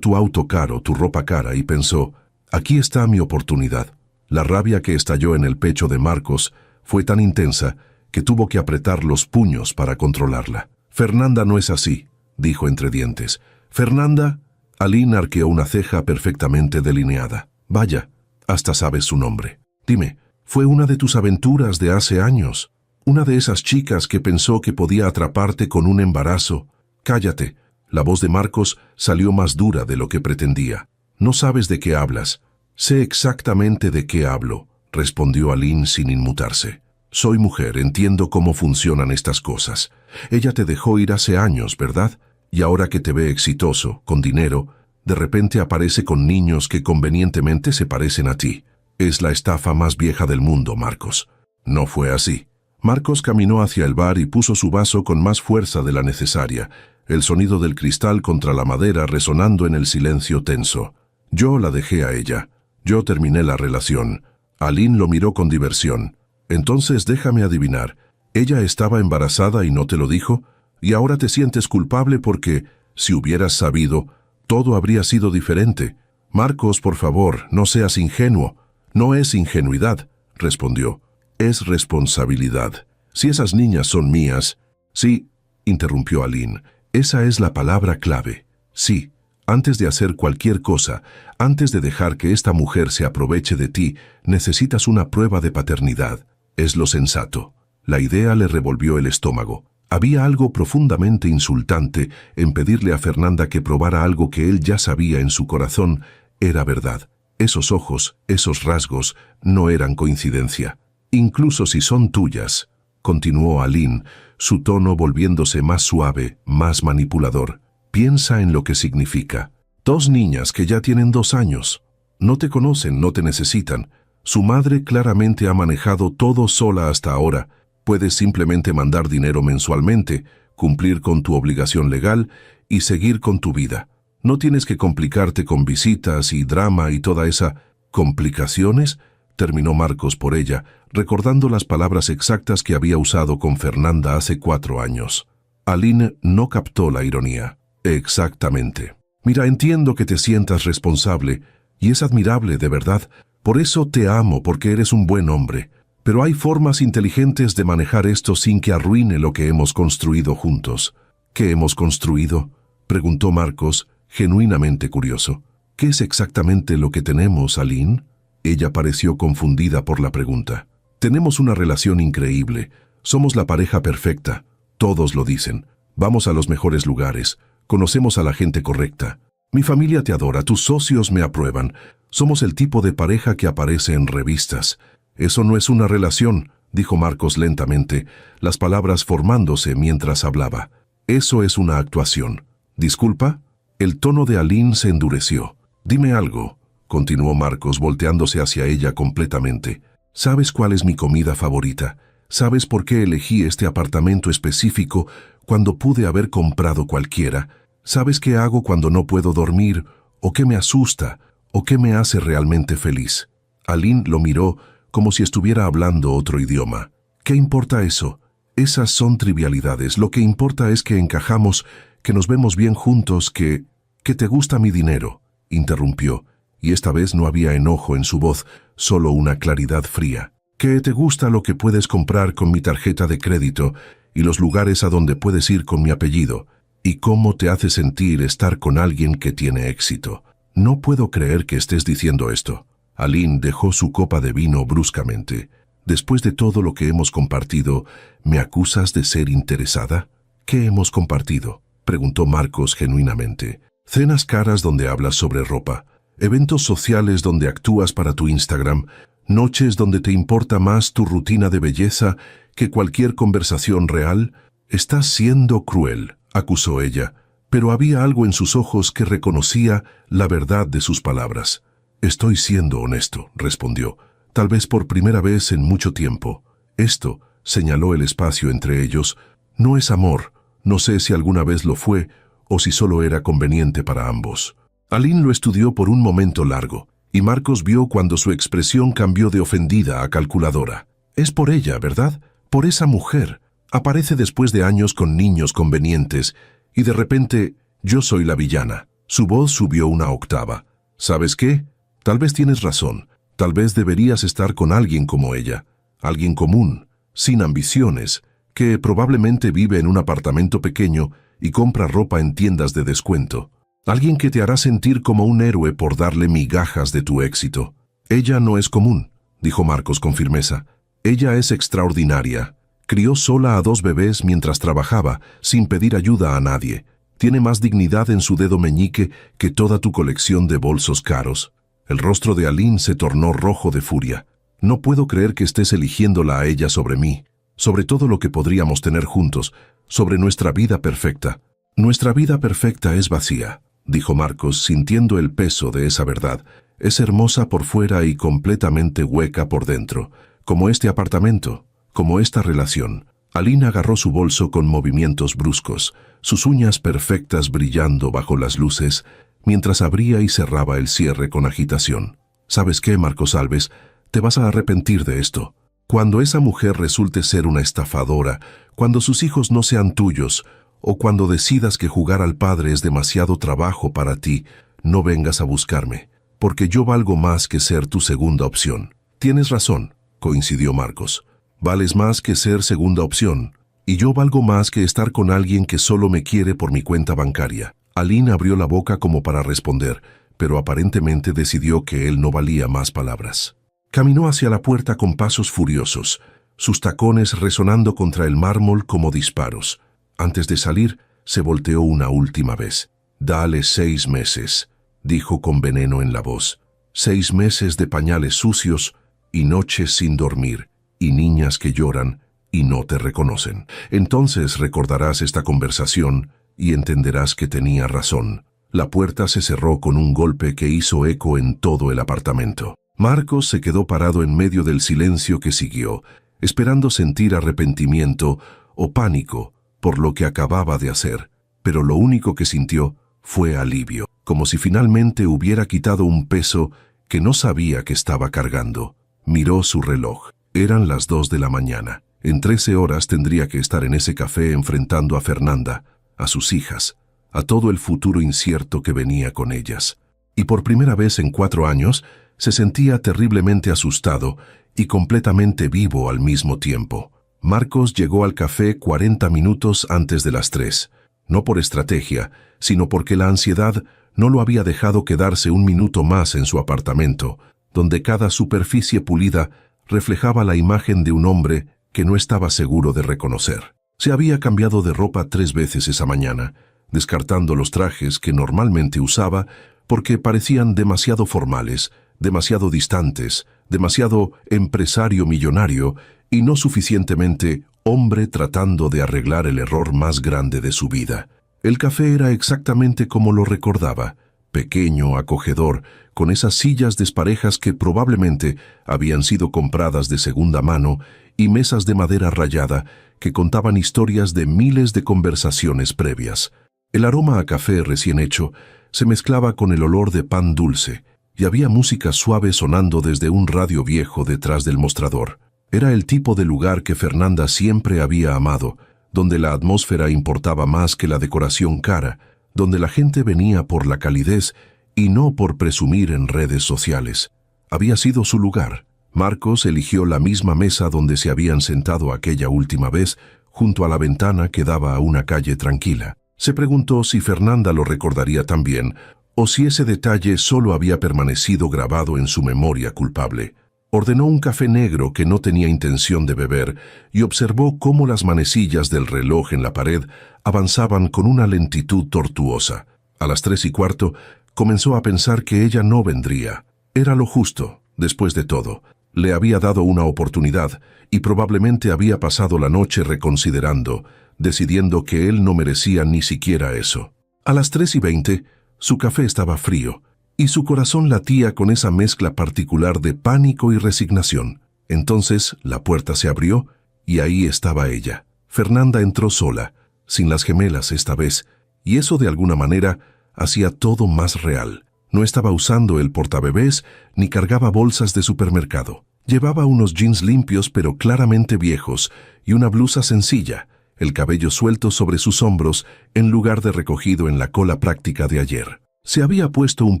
tu auto caro, tu ropa cara y pensó, aquí está mi oportunidad. La rabia que estalló en el pecho de Marcos fue tan intensa que tuvo que apretar los puños para controlarla. Fernanda no es así, dijo entre dientes. Fernanda, Aline arqueó una ceja perfectamente delineada. Vaya, hasta sabes su nombre. Dime, ¿fue una de tus aventuras de hace años? ¿Una de esas chicas que pensó que podía atraparte con un embarazo? Cállate. La voz de Marcos salió más dura de lo que pretendía. No sabes de qué hablas. Sé exactamente de qué hablo, respondió Aline sin inmutarse. Soy mujer, entiendo cómo funcionan estas cosas. Ella te dejó ir hace años, ¿verdad? Y ahora que te ve exitoso, con dinero, de repente aparece con niños que convenientemente se parecen a ti. Es la estafa más vieja del mundo, Marcos. No fue así. Marcos caminó hacia el bar y puso su vaso con más fuerza de la necesaria, el sonido del cristal contra la madera resonando en el silencio tenso. Yo la dejé a ella. Yo terminé la relación. Aline lo miró con diversión. Entonces déjame adivinar. ¿Ella estaba embarazada y no te lo dijo? Y ahora te sientes culpable porque, si hubieras sabido, todo habría sido diferente. Marcos, por favor, no seas ingenuo. No es ingenuidad, respondió. Es responsabilidad. Si esas niñas son mías... Sí, interrumpió Aline. Esa es la palabra clave. Sí. Antes de hacer cualquier cosa, antes de dejar que esta mujer se aproveche de ti, necesitas una prueba de paternidad. Es lo sensato. La idea le revolvió el estómago. Había algo profundamente insultante en pedirle a Fernanda que probara algo que él ya sabía en su corazón era verdad. Esos ojos, esos rasgos, no eran coincidencia. Incluso si son tuyas, continuó Aline, su tono volviéndose más suave, más manipulador. Piensa en lo que significa. 2 niñas que ya tienen 2 años. No te conocen, no te necesitan. Su madre claramente ha manejado todo sola hasta ahora. Puedes simplemente mandar dinero mensualmente, cumplir con tu obligación legal y seguir con tu vida. No tienes que complicarte con visitas y drama y toda esa... ¿Complicaciones? Terminó Marcos por ella, recordando las palabras exactas que había usado con Fernanda hace 4 años. Aline no captó la ironía. Exactamente. Mira, entiendo que te sientas responsable, y es admirable, de verdad. Por eso te amo, porque eres un buen hombre. Pero hay formas inteligentes de manejar esto sin que arruine lo que hemos construido juntos. ¿Qué hemos construido?, preguntó Marcos, genuinamente curioso. ¿Qué es exactamente lo que tenemos, Aline? Ella pareció confundida por la pregunta. Tenemos una relación increíble. Somos la pareja perfecta. Todos lo dicen. Vamos a los mejores lugares. Conocemos a la gente correcta. Mi familia te adora, tus socios me aprueban. Somos el tipo de pareja que aparece en revistas. Eso no es una relación, dijo Marcos lentamente, las palabras formándose mientras hablaba. Eso es una actuación. ¿Disculpa? El tono de Aline se endureció. Dime algo, continuó Marcos volteándose hacia ella completamente. ¿Sabes cuál es mi comida favorita? ¿Sabes por qué elegí este apartamento específico cuando pude haber comprado cualquiera? ¿Sabes qué hago cuando no puedo dormir? ¿O qué me asusta? ¿O qué me hace realmente feliz? Aline lo miró como si estuviera hablando otro idioma. ¿Qué importa eso? Esas son trivialidades. Lo que importa es que encajamos, que nos vemos bien juntos, que te gusta mi dinero, interrumpió, y esta vez no había enojo en su voz, solo una claridad fría. Que te gusta lo que puedes comprar con mi tarjeta de crédito y los lugares a donde puedes ir con mi apellido. ¿Y cómo te hace sentir estar con alguien que tiene éxito? No puedo creer que estés diciendo esto. Aline dejó su copa de vino bruscamente. Después de todo lo que hemos compartido, ¿me acusas de ser interesada? ¿Qué hemos compartido?, preguntó Marcos genuinamente. Cenas caras donde hablas sobre ropa, eventos sociales donde actúas para tu Instagram, noches donde te importa más tu rutina de belleza que cualquier conversación real. Estás siendo cruel, acusó ella, pero había algo en sus ojos que reconocía la verdad de sus palabras. Estoy siendo honesto, respondió, tal vez por primera vez en mucho tiempo. Esto, señaló el espacio entre ellos, no es amor. No sé si alguna vez lo fue o si solo era conveniente para ambos. Aline lo estudió por un momento largo, y Marcos vio cuando su expresión cambió de ofendida a calculadora. Es por ella, ¿verdad? Por esa mujer. Aparece después de años con niños convenientes, y de repente, yo soy la villana. Su voz subió una octava. ¿Sabes qué? Tal vez tienes razón. Tal vez deberías estar con alguien como ella. Alguien común, sin ambiciones, que probablemente vive en un apartamento pequeño y compra ropa en tiendas de descuento. Alguien que te hará sentir como un héroe por darle migajas de tu éxito. Ella no es común, dijo Marcos con firmeza. Ella es extraordinaria. Crió sola a 2 bebés mientras trabajaba, sin pedir ayuda a nadie. Tiene más dignidad en su dedo meñique que toda tu colección de bolsos caros. El rostro de Aline se tornó rojo de furia. No puedo creer que estés eligiéndola a ella sobre mí, sobre todo lo que podríamos tener juntos, sobre nuestra vida perfecta. Nuestra vida perfecta es vacía, dijo Marcos, sintiendo el peso de esa verdad. Es hermosa por fuera y completamente hueca por dentro, como este apartamento, como esta relación. Aline agarró su bolso con movimientos bruscos, sus uñas perfectas brillando bajo las luces, mientras abría y cerraba el cierre con agitación. ¿Sabes qué, Marcos Alves? Te vas a arrepentir de esto. Cuando esa mujer resulte ser una estafadora, cuando sus hijos no sean tuyos, o cuando decidas que jugar al padre es demasiado trabajo para ti, no vengas a buscarme, porque yo valgo más que ser tu segunda opción. Tienes razón, coincidió Marcos. Vales más que ser segunda opción, y yo valgo más que estar con alguien que solo me quiere por mi cuenta bancaria. Aline abrió la boca como para responder, pero aparentemente decidió que él no valía más palabras. Caminó hacia la puerta con pasos furiosos, sus tacones resonando contra el mármol como disparos. Antes de salir, se volteó una última vez. «Dale 6 meses», dijo con veneno en la voz. 6 meses de pañales sucios y noches sin dormir, y niñas que lloran y no te reconocen. Entonces recordarás esta conversación y entenderás que tenía razón. La puerta se cerró con un golpe que hizo eco en todo el apartamento. Marcos se quedó parado en medio del silencio que siguió, esperando sentir arrepentimiento o pánico por lo que acababa de hacer, pero lo único que sintió fue alivio, como si finalmente hubiera quitado un peso que no sabía que estaba cargando. Miró su reloj. Eran las 2 de la mañana. En 13 horas tendría que estar en ese café enfrentando a Fernanda, a sus hijas, a todo el futuro incierto que venía con ellas. Y por primera vez en 4 años, se sentía terriblemente asustado y completamente vivo al mismo tiempo. Marcos llegó al café 40 minutos antes de las 3, no por estrategia, sino porque la ansiedad no lo había dejado quedarse un minuto más en su apartamento, donde cada superficie pulida reflejaba la imagen de un hombre que no estaba seguro de reconocer. Se había cambiado de ropa 3 veces esa mañana, descartando los trajes que normalmente usaba porque parecían demasiado formales, demasiado distantes, demasiado empresario millonario y no suficientemente hombre tratando de arreglar el error más grande de su vida. El café era exactamente como lo recordaba, pequeño, acogedor, con esas sillas desparejas que probablemente habían sido compradas de segunda mano y mesas de madera rayada que contaban historias de miles de conversaciones previas. El aroma a café recién hecho se mezclaba con el olor de pan dulce, y había música suave sonando desde un radio viejo detrás del mostrador. Era el tipo de lugar que Fernanda siempre había amado, donde la atmósfera importaba más que la decoración cara, donde la gente venía por la calidez y no por presumir en redes sociales. Había sido su lugar. Marcos eligió la misma mesa donde se habían sentado aquella última vez, junto a la ventana que daba a una calle tranquila. Se preguntó si Fernanda lo recordaría también, o si ese detalle solo había permanecido grabado en su memoria culpable. Ordenó un café negro que no tenía intención de beber y observó cómo las manecillas del reloj en la pared avanzaban con una lentitud tortuosa. A las 3:15 comenzó a pensar que ella no vendría. Era lo justo, después de todo. Le había dado una oportunidad y probablemente había pasado la noche reconsiderando, decidiendo que él no merecía ni siquiera eso. A las 3:20, su café estaba frío y su corazón latía con esa mezcla particular de pánico y resignación. Entonces la puerta se abrió y ahí estaba ella. Fernanda entró sola, sin las gemelas esta vez, y eso de alguna manera hacía todo más real. No estaba usando el portabebés ni cargaba bolsas de supermercado. Llevaba unos jeans limpios pero claramente viejos y una blusa sencilla, el cabello suelto sobre sus hombros en lugar de recogido en la cola práctica de ayer. Se había puesto un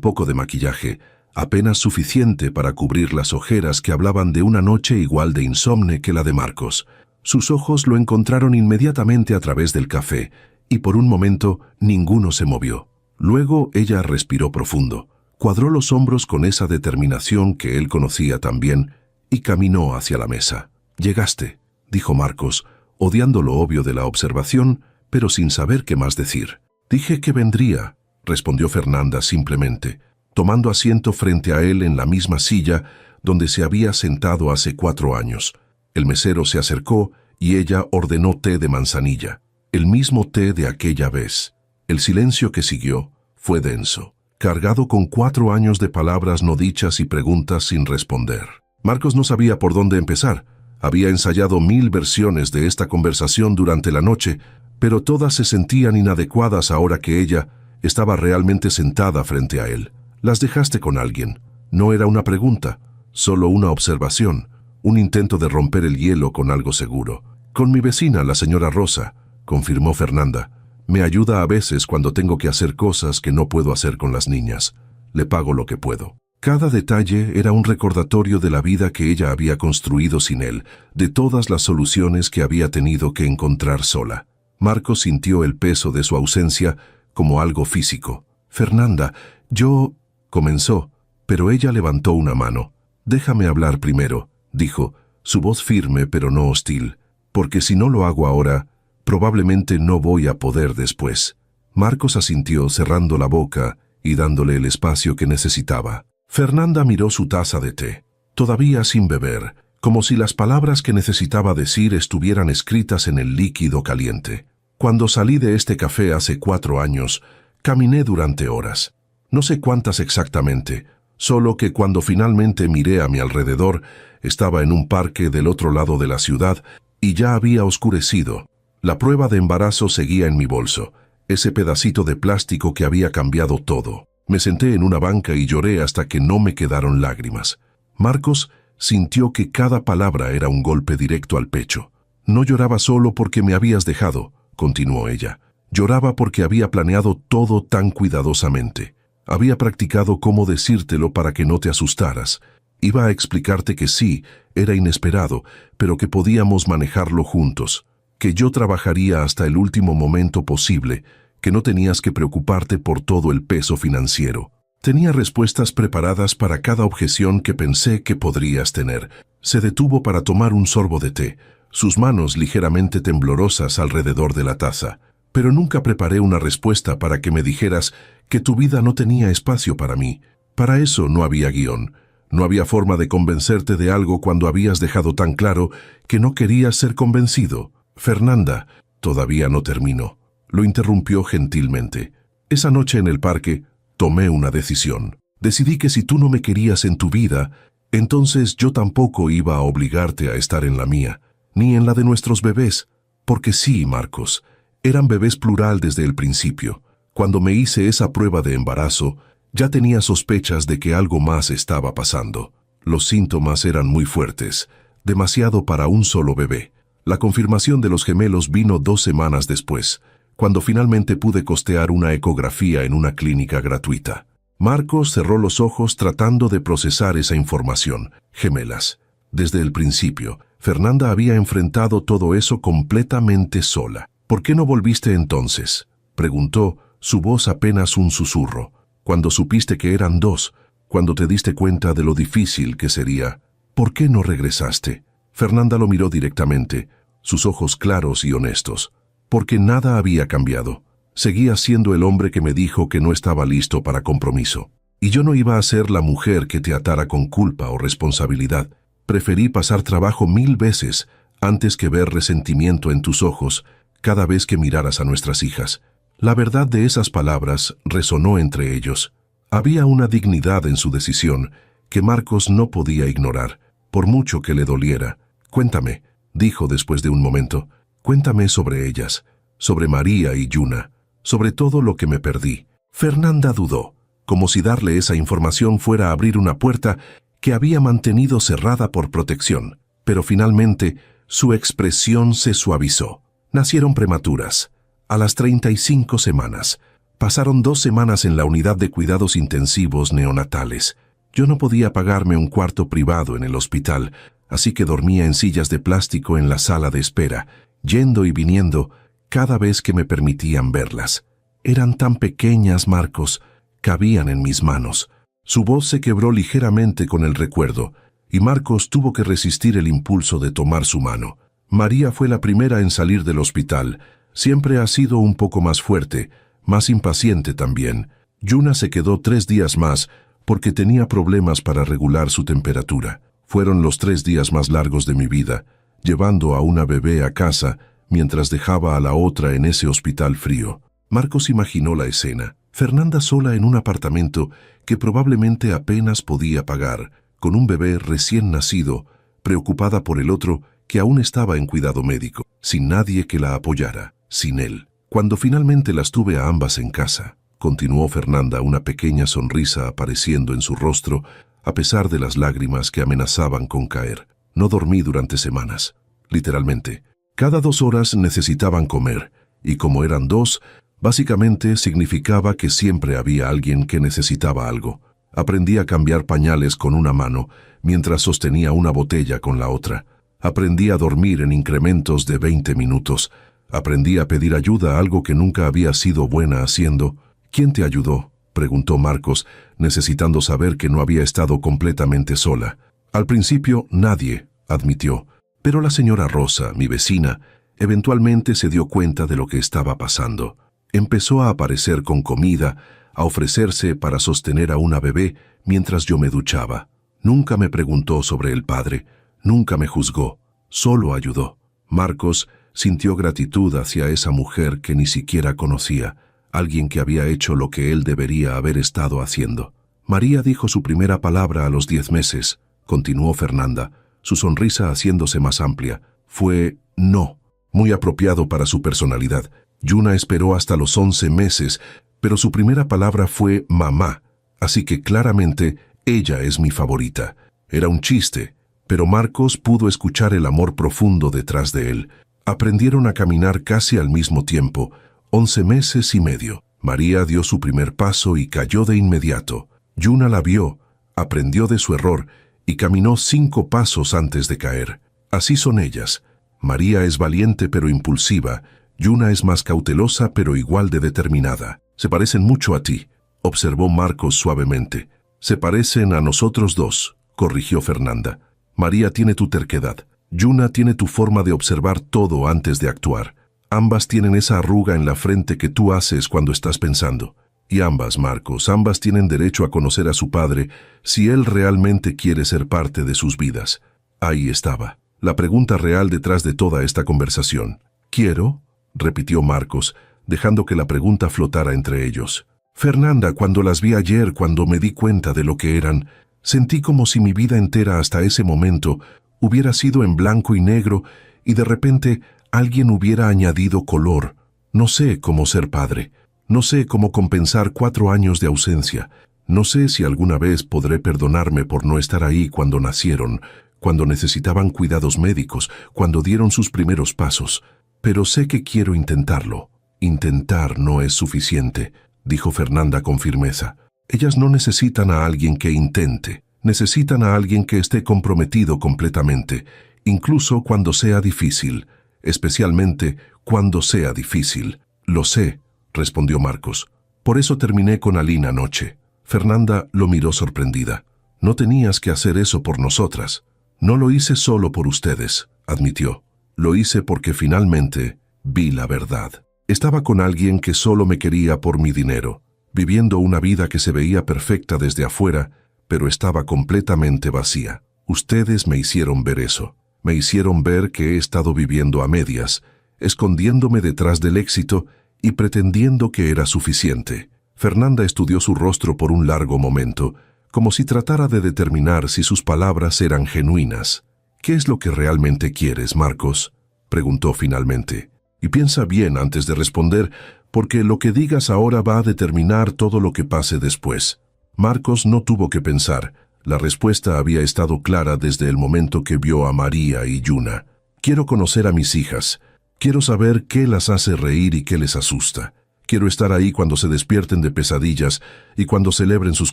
poco de maquillaje, apenas suficiente para cubrir las ojeras que hablaban de una noche igual de insomne que la de Marcos. Sus ojos lo encontraron inmediatamente a través del café, y por un momento ninguno se movió. Luego ella respiró profundo, cuadró los hombros con esa determinación que él conocía también, y caminó hacia la mesa. «Llegaste», dijo Marcos, odiando lo obvio de la observación, pero sin saber qué más decir. «Dije que vendría», respondió Fernanda simplemente, tomando asiento frente a él en la misma silla donde se había sentado hace 4 años. El mesero se acercó y ella ordenó té de manzanilla, el mismo té de aquella vez. El silencio que siguió fue denso, cargado con 4 años de palabras no dichas y preguntas sin responder. Marcos no sabía por dónde empezar. Había ensayado 1000 versiones de esta conversación durante la noche, pero todas se sentían inadecuadas ahora que ella estaba realmente sentada frente a él. «Las dejaste con alguien». No era una pregunta, solo una observación, un intento de romper el hielo con algo seguro. «Con mi vecina, la señora Rosa», confirmó Fernanda. «Me ayuda a veces cuando tengo que hacer cosas que no puedo hacer con las niñas. Le pago lo que puedo». Cada detalle era un recordatorio de la vida que ella había construido sin él, de todas las soluciones que había tenido que encontrar sola. Marcos sintió el peso de su ausencia como algo físico. «Fernanda, yo...» comenzó, pero ella levantó una mano. «Déjame hablar primero», dijo, su voz firme pero no hostil, «porque si no lo hago ahora, probablemente no voy a poder después». Marcos asintió cerrando la boca y dándole el espacio que necesitaba. Fernanda miró su taza de té, todavía sin beber, como si las palabras que necesitaba decir estuvieran escritas en el líquido caliente. «Cuando salí de este café hace 4 años, caminé durante horas. No sé cuántas exactamente, solo que cuando finalmente miré a mi alrededor, estaba en un parque del otro lado de la ciudad y ya había oscurecido. La prueba de embarazo seguía en mi bolso, ese pedacito de plástico que había cambiado todo. Me senté en una banca y lloré hasta que no me quedaron lágrimas». Marcos sintió que cada palabra era un golpe directo al pecho. «No lloraba solo porque me habías dejado», continuó ella. «Lloraba porque había planeado todo tan cuidadosamente. Había practicado cómo decírtelo para que no te asustaras. Iba a explicarte que sí, era inesperado, pero que podíamos manejarlo juntos, que yo trabajaría hasta el último momento posible, que no tenías que preocuparte por todo el peso financiero. Tenía respuestas preparadas para cada objeción que pensé que podrías tener». Se detuvo para tomar un sorbo de té, sus manos ligeramente temblorosas alrededor de la taza. «Pero nunca preparé una respuesta para que me dijeras que tu vida no tenía espacio para mí. Para eso no había guión. No había forma de convencerte de algo cuando habías dejado tan claro que no querías ser convencido». «Fernanda», todavía no terminó. Lo interrumpió gentilmente. «Esa noche en el parque tomé una decisión. Decidí que si tú no me querías en tu vida, entonces yo tampoco iba a obligarte a estar en la mía, ni en la de nuestros bebés. Porque sí, Marcos, eran bebés plural desde el principio. Cuando me hice esa prueba de embarazo, ya tenía sospechas de que algo más estaba pasando. Los síntomas eran muy fuertes, demasiado para un solo bebé. La confirmación de los gemelos vino 2 semanas después, cuando finalmente pude costear una ecografía en una clínica gratuita». Marcos cerró los ojos tratando de procesar esa información. Gemelas. Desde el principio, Fernanda había enfrentado todo eso completamente sola. «¿Por qué no volviste entonces?». Preguntó, su voz apenas un susurro. Cuando supiste que eran dos, cuando te diste cuenta de lo difícil que sería, ¿por qué no regresaste? Fernanda lo miró directamente, sus ojos claros y honestos. Porque nada había cambiado. Seguía siendo el hombre que me dijo que no estaba listo para compromiso. Y yo no iba a ser la mujer que te atara con culpa o responsabilidad. Preferí pasar trabajo 1000 veces antes que ver resentimiento en tus ojos cada vez que miraras a nuestras hijas. La verdad de esas palabras resonó entre ellos. Había una dignidad en su decisión que Marcos no podía ignorar, por mucho que le doliera. Cuéntame, dijo después de un momento. Cuéntame sobre ellas, sobre María y Yuna, sobre todo lo que me perdí. Fernanda dudó, como si darle esa información fuera a abrir una puerta que había mantenido cerrada por protección. Pero finalmente, su expresión se suavizó. Nacieron prematuras. A las 35 semanas. Pasaron 2 semanas en la unidad de cuidados intensivos neonatales. Yo no podía pagarme un cuarto privado en el hospital, así que dormía en sillas de plástico en la sala de espera, yendo y viniendo cada vez que me permitían verlas. Eran tan pequeñas, Marcos, cabían en mis manos. Su voz se quebró ligeramente con el recuerdo, y Marcos tuvo que resistir el impulso de tomar su mano. María fue la primera en salir del hospital. Siempre ha sido un poco más fuerte, más impaciente también. Yuna se quedó 3 días más porque tenía problemas para regular su temperatura. Fueron los 3 días más largos de mi vida, llevando a una bebé a casa mientras dejaba a la otra en ese hospital frío. Marcos imaginó la escena. Fernanda sola en un apartamento que probablemente apenas podía pagar, con un bebé recién nacido, preocupada por el otro que aún estaba en cuidado médico, sin nadie que la apoyara, sin él. Cuando finalmente las tuve a ambas en casa, continuó Fernanda, una pequeña sonrisa apareciendo en su rostro, a pesar de las lágrimas que amenazaban con caer. No dormí durante semanas, literalmente. Cada 2 horas necesitaban comer, y como eran 2, básicamente significaba que siempre había alguien que necesitaba algo. Aprendí a cambiar pañales con una mano, mientras sostenía una botella con la otra. Aprendí a dormir en incrementos de 20 minutos. Aprendí a pedir ayuda, algo que nunca había sido buena haciendo. ¿Quién te ayudó?, preguntó Marcos, necesitando saber que no había estado completamente sola. Al principio, nadie, admitió. Pero la señora Rosa, mi vecina, eventualmente se dio cuenta de lo que estaba pasando. Empezó a aparecer con comida, a ofrecerse para sostener a una bebé mientras yo me duchaba. Nunca me preguntó sobre el padre, nunca me juzgó, solo ayudó. Marcos sintió gratitud hacia esa mujer que ni siquiera conocía, alguien que había hecho lo que él debería haber estado haciendo. María dijo su primera palabra a los 10 meses, continuó Fernanda, su sonrisa haciéndose más amplia. Fue no, muy apropiado para su personalidad. Yuna esperó hasta los 11 meses, pero su primera palabra fue mamá, así que claramente ella es mi favorita. Era un chiste, pero Marcos pudo escuchar el amor profundo detrás de él. Aprendieron a caminar casi al mismo tiempo, 11 meses y medio. María dio su primer paso y cayó de inmediato. Yuna la vio, aprendió de su error y caminó 5 pasos antes de caer. Así son ellas. María es valiente pero impulsiva. Yuna es más cautelosa pero igual de determinada. Se parecen mucho a ti, observó Marcos suavemente. Se parecen a nosotros dos, corrigió Fernanda. María tiene tu terquedad. Yuna tiene tu forma de observar todo antes de actuar. Ambas tienen esa arruga en la frente que tú haces cuando estás pensando. Y ambas, Marcos, ambas tienen derecho a conocer a su padre si él realmente quiere ser parte de sus vidas. Ahí estaba, la pregunta real detrás de toda esta conversación. ¿Quiero?, repitió Marcos, dejando que la pregunta flotara entre ellos. Fernanda, cuando las vi ayer, cuando me di cuenta de lo que eran, sentí como si mi vida entera hasta ese momento hubiera sido en blanco y negro y de repente alguien hubiera añadido color. No sé cómo ser padre. No sé cómo compensar 4 años de ausencia. No sé si alguna vez podré perdonarme por no estar ahí cuando nacieron, cuando necesitaban cuidados médicos, cuando dieron sus primeros pasos. Pero sé que quiero intentarlo. Intentar no es suficiente, dijo Fernanda con firmeza. Ellas no necesitan a alguien que intente. Necesitan a alguien que esté comprometido completamente, incluso cuando sea difícil, especialmente cuando sea difícil. Lo sé, respondió Marcos. Por eso terminé con Alina anoche. Fernanda lo miró sorprendida. No tenías que hacer eso por nosotras. No lo hice solo por ustedes, admitió. Lo hice porque finalmente vi la verdad. Estaba con alguien que solo me quería por mi dinero, viviendo una vida que se veía perfecta desde afuera, pero estaba completamente vacía. Ustedes me hicieron ver eso. Me hicieron ver que he estado viviendo a medias, escondiéndome detrás del éxito y pretendiendo que era suficiente. Fernanda estudió su rostro por un largo momento, como si tratara de determinar si sus palabras eran genuinas. ¿Qué es lo que realmente quieres, Marcos?, preguntó finalmente. Y piensa bien antes de responder, porque lo que digas ahora va a determinar todo lo que pase después. Marcos no tuvo que pensar. La respuesta había estado clara desde el momento que vio a María y Yuna. Quiero conocer a mis hijas. Quiero saber qué las hace reír y qué les asusta. Quiero estar ahí cuando se despierten de pesadillas y cuando celebren sus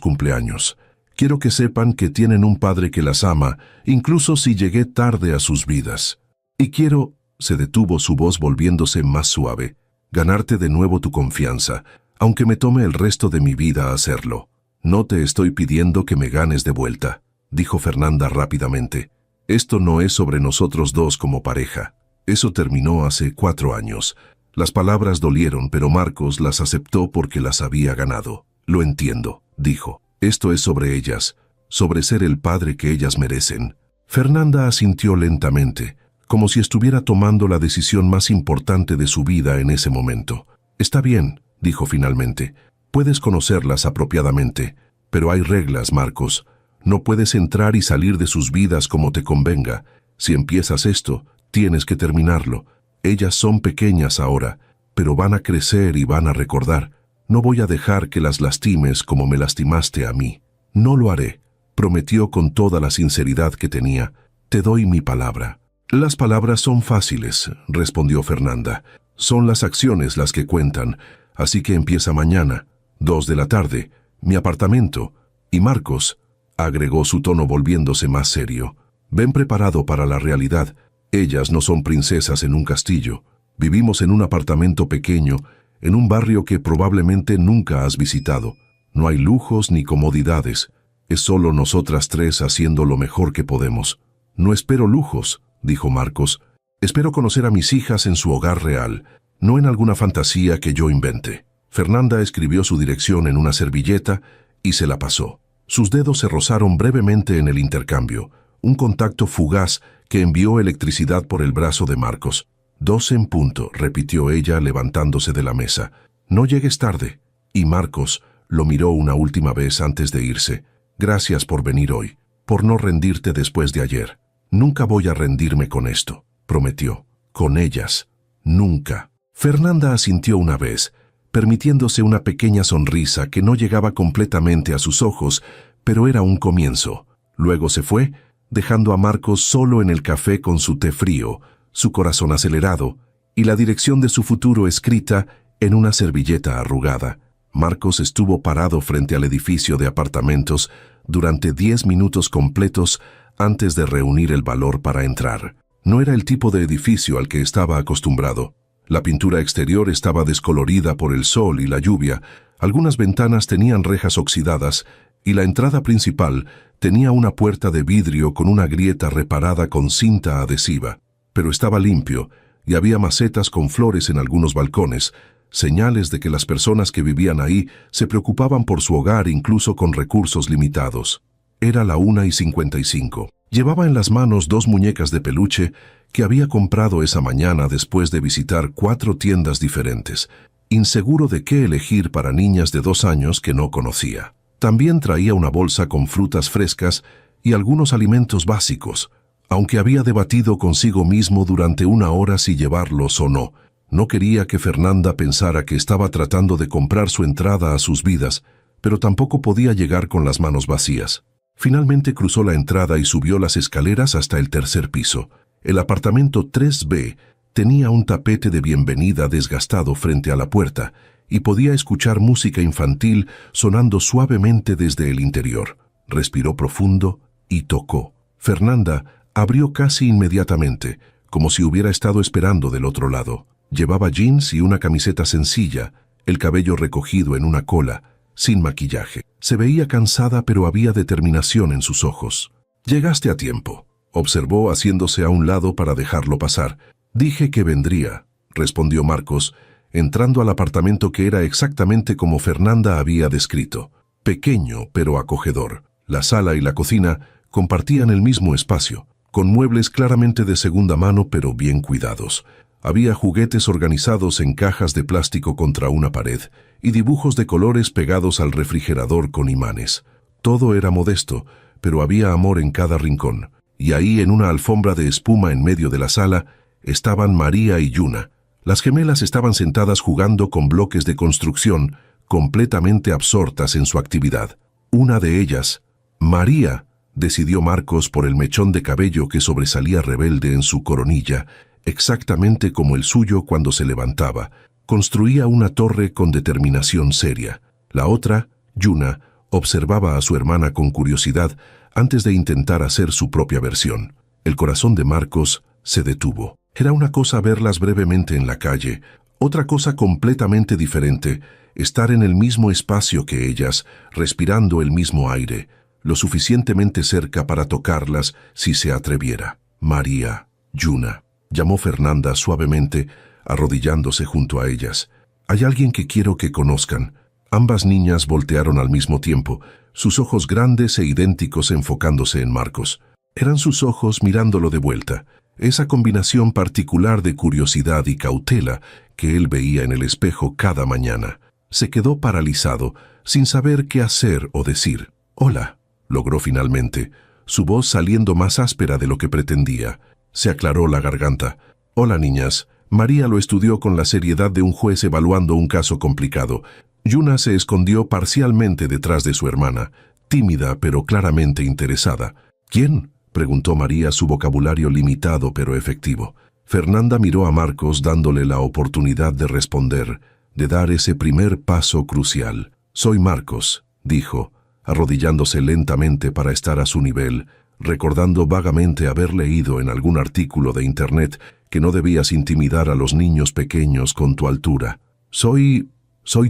cumpleaños. Quiero que sepan que tienen un padre que las ama, incluso si llegué tarde a sus vidas. Y quiero, se detuvo su voz volviéndose más suave, ganarte de nuevo tu confianza, aunque me tome el resto de mi vida hacerlo. No te estoy pidiendo que me ganes de vuelta, dijo Fernanda rápidamente. Esto no es sobre nosotros dos como pareja. Eso terminó hace 4 años. Las palabras dolieron, pero Marcos las aceptó porque las había ganado. Lo entiendo, dijo. Esto es sobre ellas, sobre ser el padre que ellas merecen. Fernanda asintió lentamente, como si estuviera tomando la decisión más importante de su vida en ese momento. Está bien, dijo finalmente. Puedes conocerlas apropiadamente, pero hay reglas, Marcos. No puedes entrar y salir de sus vidas como te convenga. Si empiezas esto, tienes que terminarlo. Ellas son pequeñas ahora, pero van a crecer y van a recordar. No voy a dejar que las lastimes como me lastimaste a mí. No lo haré, prometió con toda la sinceridad que tenía. Te doy mi palabra. Las palabras son fáciles, respondió Fernanda. Son las acciones las que cuentan, así que empieza mañana, 2 de la tarde, mi apartamento. Y Marcos, agregó su tono volviéndose más serio, ven preparado para la realidad. Ellas no son princesas en un castillo. Vivimos en un apartamento pequeño, en un barrio que probablemente nunca has visitado. No hay lujos ni comodidades. Es solo nosotras 3 haciendo lo mejor que podemos. No espero lujos, dijo Marcos. Espero conocer a mis hijas en su hogar real, no en alguna fantasía que yo invente. Fernanda escribió su dirección en una servilleta y se la pasó. Sus dedos se rozaron brevemente en el intercambio, un contacto fugaz que envió electricidad por el brazo de Marcos. 2 en punto, repitió ella levantándose de la mesa. No llegues tarde. Y Marcos lo miró una última vez antes de irse. Gracias por venir hoy, por no rendirte después de ayer. Nunca voy a rendirme con esto, prometió. Con ellas. Nunca. Fernanda asintió una vez, permitiéndose una pequeña sonrisa que no llegaba completamente a sus ojos, pero era un comienzo. Luego se fue, dejando a Marcos solo en el café con su té frío, su corazón acelerado y la dirección de su futuro escrita en una servilleta arrugada. Marcos estuvo parado frente al edificio de apartamentos durante 10 minutos completos antes de reunir el valor para entrar. No era el tipo de edificio al que estaba acostumbrado. La pintura exterior estaba descolorida por el sol y la lluvia, algunas ventanas tenían rejas oxidadas y la entrada principal tenía una puerta de vidrio con una grieta reparada con cinta adhesiva. Pero estaba limpio y había macetas con flores en algunos balcones, señales de que las personas que vivían ahí se preocupaban por su hogar incluso con recursos limitados. Era la 1:55. Llevaba en las manos 2 muñecas de peluche que había comprado esa mañana después de visitar 4 tiendas diferentes, inseguro de qué elegir para niñas de 2 años que no conocía. También traía una bolsa con frutas frescas y algunos alimentos básicos, aunque había debatido consigo mismo durante 1 hora si llevarlos o no. No quería que Fernanda pensara que estaba tratando de comprar su entrada a sus vidas, pero tampoco podía llegar con las manos vacías. Finalmente cruzó la entrada y subió las escaleras hasta el 3er piso. El apartamento 3B tenía un tapete de bienvenida desgastado frente a la puerta y podía escuchar música infantil sonando suavemente desde el interior. Respiró profundo y tocó. Fernanda abrió casi inmediatamente, como si hubiera estado esperando del otro lado. Llevaba jeans y una camiseta sencilla, el cabello recogido en una cola, sin maquillaje. Se veía cansada, pero había determinación en sus ojos. «Llegaste a tiempo», observó haciéndose a un lado para dejarlo pasar. «Dije que vendría», respondió Marcos, entrando al apartamento que era exactamente como Fernanda había descrito. Pequeño, pero acogedor. La sala y la cocina compartían el mismo espacio, con muebles claramente de segunda mano pero bien cuidados. Había juguetes organizados en cajas de plástico contra una pared y dibujos de colores pegados al refrigerador con imanes. Todo era modesto, pero había amor en cada rincón. Y ahí, en una alfombra de espuma en medio de la sala, estaban María y Yuna. Las gemelas estaban sentadas jugando con bloques de construcción, completamente absortas en su actividad. Una de ellas, María, decidió Marcos por el mechón de cabello que sobresalía rebelde en su coronilla, exactamente como el suyo cuando se levantaba, construía una torre con determinación seria. La otra, Yuna, observaba a su hermana con curiosidad antes de intentar hacer su propia versión. El corazón de Marcos se detuvo. Era una cosa verlas brevemente en la calle, otra cosa completamente diferente, estar en el mismo espacio que ellas, respirando el mismo aire, lo suficientemente cerca para tocarlas si se atreviera. «María, Yuna», llamó Fernanda suavemente, arrodillándose junto a ellas. «Hay alguien que quiero que conozcan». Ambas niñas voltearon al mismo tiempo, sus ojos grandes e idénticos enfocándose en Marcos. Eran sus ojos mirándolo de vuelta, esa combinación particular de curiosidad y cautela que él veía en el espejo cada mañana. Se quedó paralizado, sin saber qué hacer o decir. «Hola», logró finalmente, su voz saliendo más áspera de lo que pretendía. Se aclaró la garganta. «Hola, niñas». María lo estudió con la seriedad de un juez evaluando un caso complicado. Yuna se escondió parcialmente detrás de su hermana, tímida pero claramente interesada. «¿Quién?», preguntó María, su vocabulario limitado pero efectivo. Fernanda miró a Marcos dándole la oportunidad de responder, de dar ese primer paso crucial. «Soy Marcos», dijo, arrodillándose lentamente para estar a su nivel, recordando vagamente haber leído en algún artículo de internet que no debías intimidar a los niños pequeños con tu altura. Soy